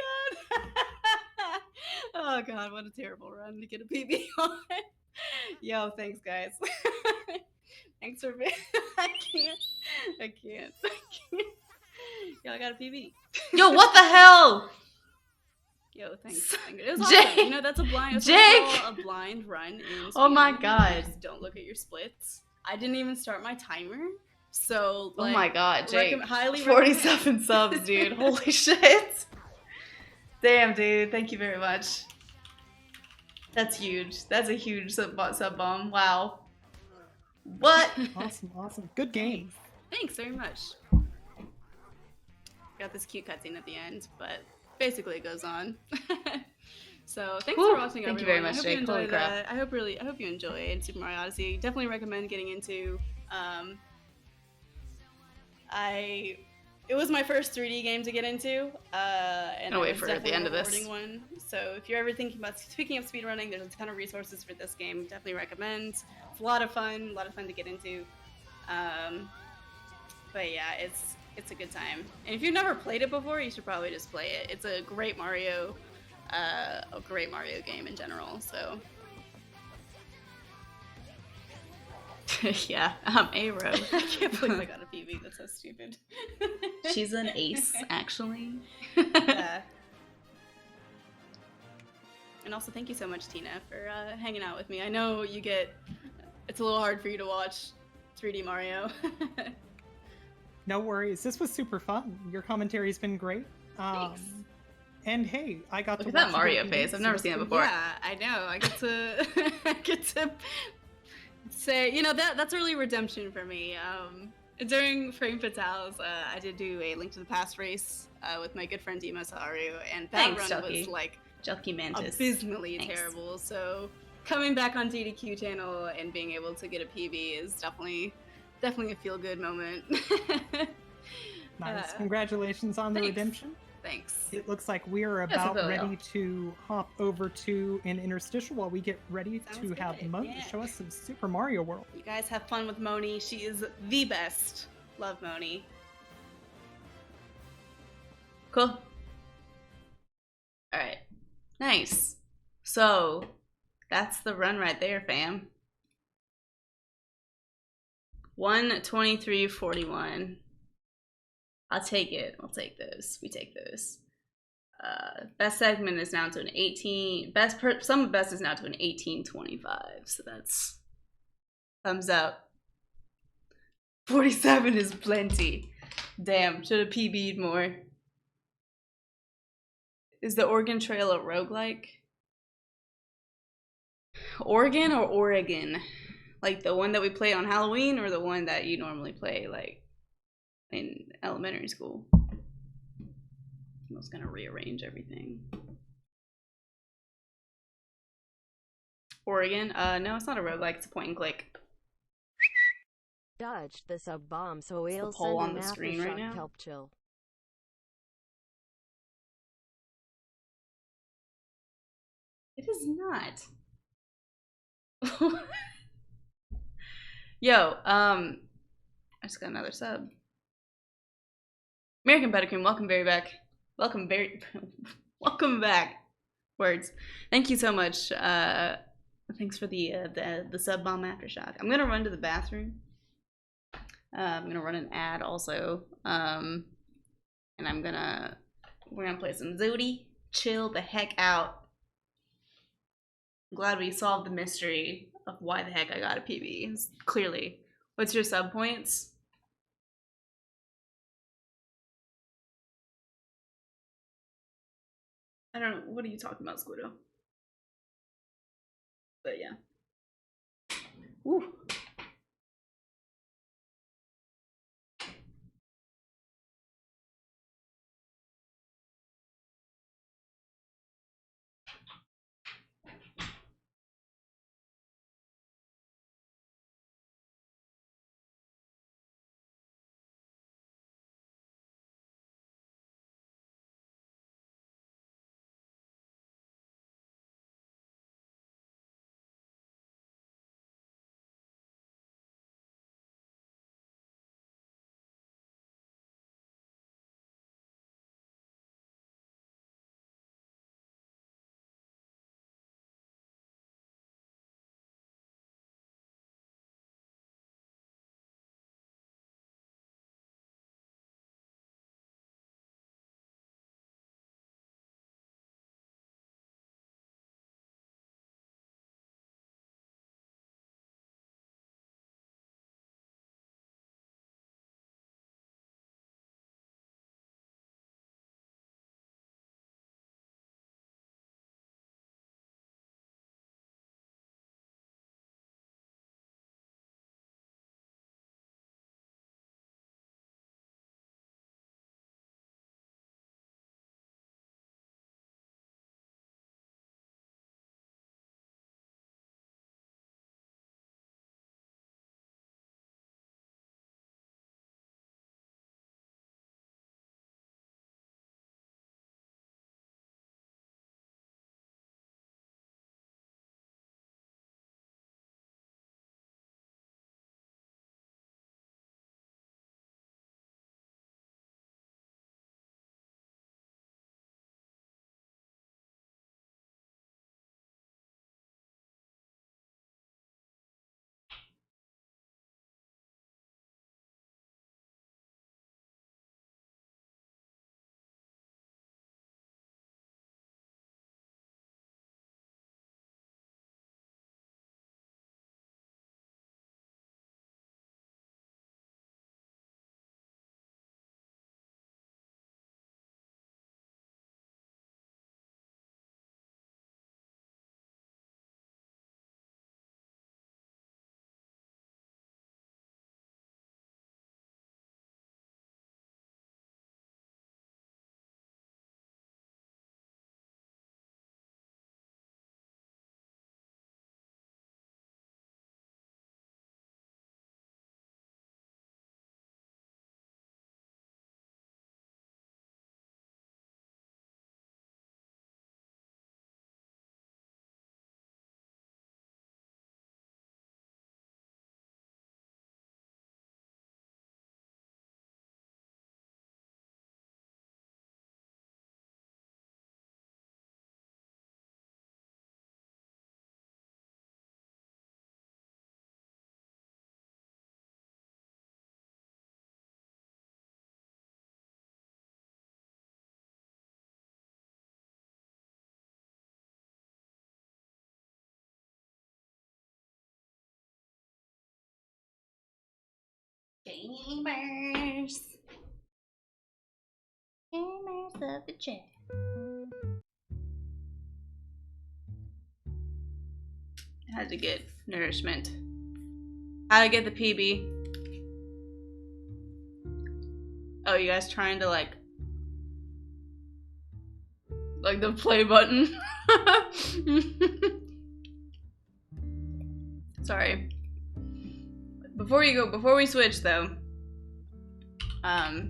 god. Oh god, what a terrible run to get a PB on. Yo, thanks guys. Thanks for being. I can't. I can't. Yo, I got a PB. Yo, what the hell? Yo, thanks. It was Jake! awesome. You know, that's a blind. It's Jake! a blind run in. Oh my speedrunning. God. You just don't look at your splits. I didn't even start my timer, so Oh like, my god, Jake. highly 47 subs, dude. Holy shit. Damn, dude. Thank you very much. That's huge. That's a huge sub bomb. Wow. What? Awesome, awesome. Good game. Thanks very much. Got this cute cutscene at the end, but basically it goes on. So thanks Whew, for watching. thank everyone. you very much, I hope Jake. you enjoyed Holy crap. that. I hope you enjoyed Super Mario Odyssey. Definitely recommend getting into. It was my first 3D game to get into, and I'll wait it was for definitely the end a of this. rewarding one. So if you're ever thinking about speaking of speedrunning, there's a ton of resources for this game. Definitely recommend. It's a lot of fun to get into. But yeah, it's a good time. And if you've never played it before, you should probably just play it. It's a great Mario game in general. So Yeah, I'm A-Ro. I can't believe I got a PB. That's so stupid. She's an ace, actually. Yeah. And also, thank you so much, Tina, for hanging out with me. I know it's a little hard for you to watch 3D Mario. No worries. This was super fun. Your commentary's been great. Thanks. And hey, I got Look to at that watch you Mario get face. beat, I've so never that's seen it good. before. Yeah, I know. I get to say, that's really redemption for me. During Frame Fatales, I did do a Link to the Past race with my good friend Dima Saharu, and that Thanks, run Chucky. was like Jelky Mantis. abysmally Thanks. terrible. So coming back on GDQ channel and being able to get a PB is definitely a feel good moment. Nice. Congratulations on the thanks. redemption. Thanks. It looks like we are Yes, I about will. ready to hop over to an interstitial while we get ready Sounds to have good, Moni yeah. show us some Super Mario World. You guys have fun with Moni. She is the best. Love Moni. Cool. Alright. Nice. So, that's the run right there, fam. 1:23:41. I'll take it. I'll take those. We take those. Best segment is now to an 18. Some of best is now to an 18:25. So that's thumbs up. 47 is plenty. Damn, should have PB'd more. Is the Oregon Trail a roguelike? Oregon or Oregon? Like the one that we play on Halloween or the one that you normally play like in elementary school? I was gonna rearrange everything. Oregon? No, it's not a roguelike, it's a point and click. Dodged the sub bomb, so the we'll poll send on an the screen right aftershock now. help chill. It is not. Yo, I just got another sub. American Buttercream, welcome back. Welcome back. Words. Thank you so much. Thanks for the sub bomb aftershock. I'm gonna run to the bathroom. I'm gonna run an ad also. And we're gonna play some Zooty. Chill the heck out. I'm glad we solved the mystery of why the heck I got a PB. Clearly. What's your sub points? I don't know. What are you talking about, Squiddo? But yeah. Ooh. Gamers. Gamers of the chat. Had to get nourishment. How to get the PB? Oh, you guys trying to like the play button? Sorry. Before we switch though, I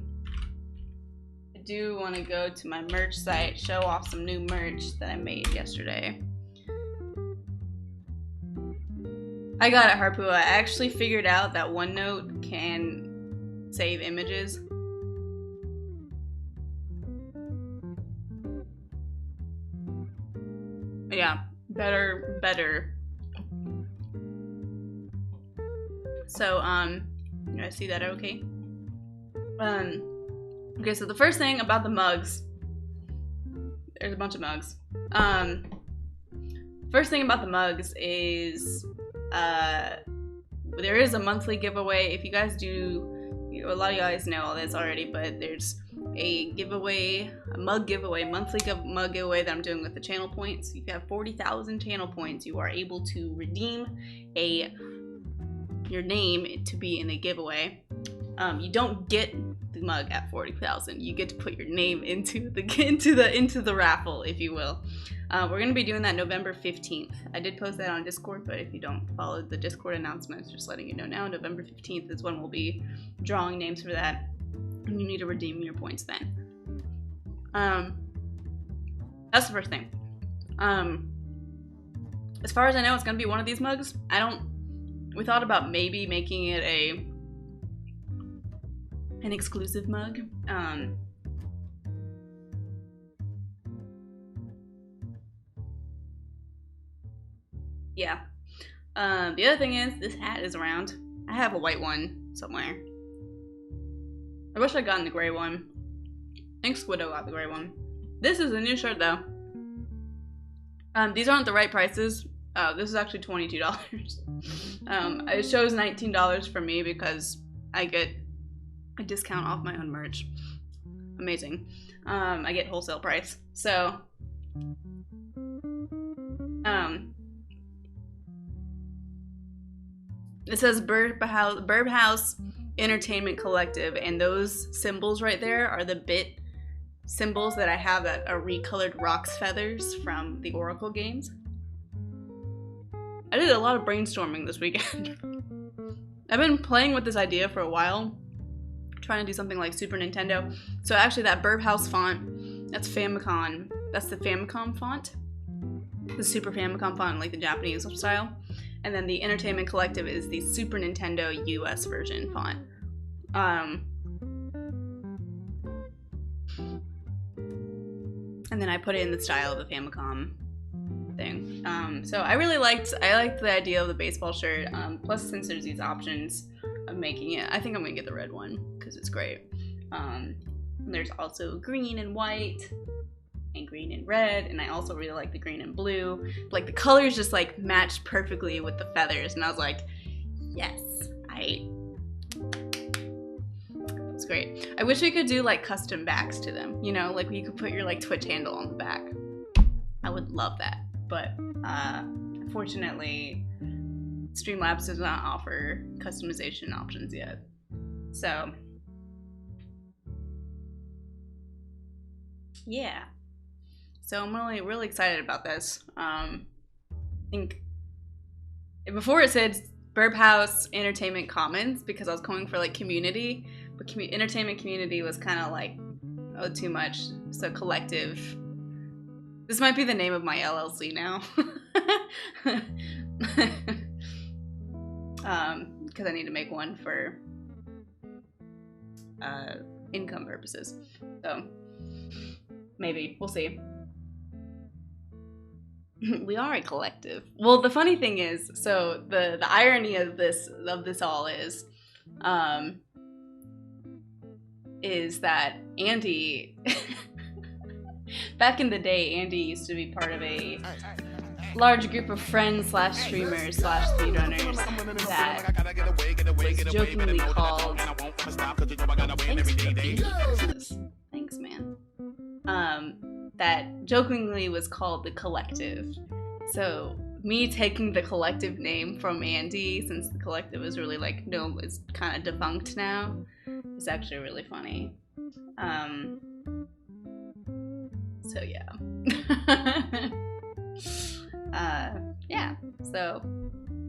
do want to go to my merch site, show off some new merch that I made yesterday. I got it, Harpua. I actually figured out that OneNote can save images. Yeah, better. So, you guys see that okay? Okay, so the first thing about the mugs, there's a bunch of mugs. First thing about the mugs is, there is a monthly giveaway. If you guys do, a lot of you guys know all this already, but there's a giveaway, a mug giveaway, monthly mug giveaway that I'm doing with the channel points. If you have 40,000 channel points, you are able to redeem your name to be in a giveaway. You don't get the mug at 40,000. You get to put your name into the raffle, if you will. We're gonna be doing that November 15th. I did post that on Discord, but if you don't follow the Discord announcements, just letting you know now, November 15th is when we'll be drawing names for that. And you need to redeem your points then. That's the first thing. As far as I know, it's gonna be one of these mugs. We thought about maybe making it an exclusive mug. Yeah. The other thing is, this hat is around. I have a white one somewhere. I wish I'd gotten the gray one. I think Squiddo got the gray one. This is a new shirt though. These aren't the right prices. This is actually $22. It shows $19 for me because I get a discount off my own merch. Amazing. I get wholesale price. So, it says Burb House Entertainment Collective, and those symbols right there are the bit symbols that I have that are recolored Rock's feathers from the Oracle games. I did a lot of brainstorming this weekend. I've been playing with this idea for a while, trying to do something like Super Nintendo. So actually that Burb House font, that's Famicom. That's the Famicom font. The Super Famicom font, like the Japanese style. And then the Entertainment Collective is the Super Nintendo US version font. And then I put it in the style of the Famicom thing. So I liked the idea of the baseball shirt. Plus, since there's these options of making it, I think I'm gonna get the red one because it's great. There's also green and white and green and red, and I also really like the green and blue. Like the colors just like matched perfectly with the feathers, and I was like, yes, it's great. I wish we could do like custom backs to them, you know, like you could put your like Twitch handle on the back. I would love that, but unfortunately Streamlabs does not offer customization options yet. So yeah, so I'm really excited about this. I think before it said Burb House Entertainment Commons because I was going for like community, but entertainment community was kind of like, oh, too much. So collective. This might be the name of my LLC now. Because I need to make one for income purposes. So maybe, we'll see. We are a collective. Well, the funny thing is, so the irony of this all is that Andy, back in the day, Andy used to be part of a large group of friends slash streamers slash speedrunners that was jokingly called. Thanks, man. That jokingly was called the Collective. So me taking the Collective name from Andy, since the Collective is really like no, it's kind of defunct now, is actually really funny. So yeah. Yeah. So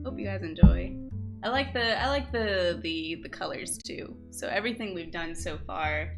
hope you guys enjoy. I like the colors too. So everything we've done so far,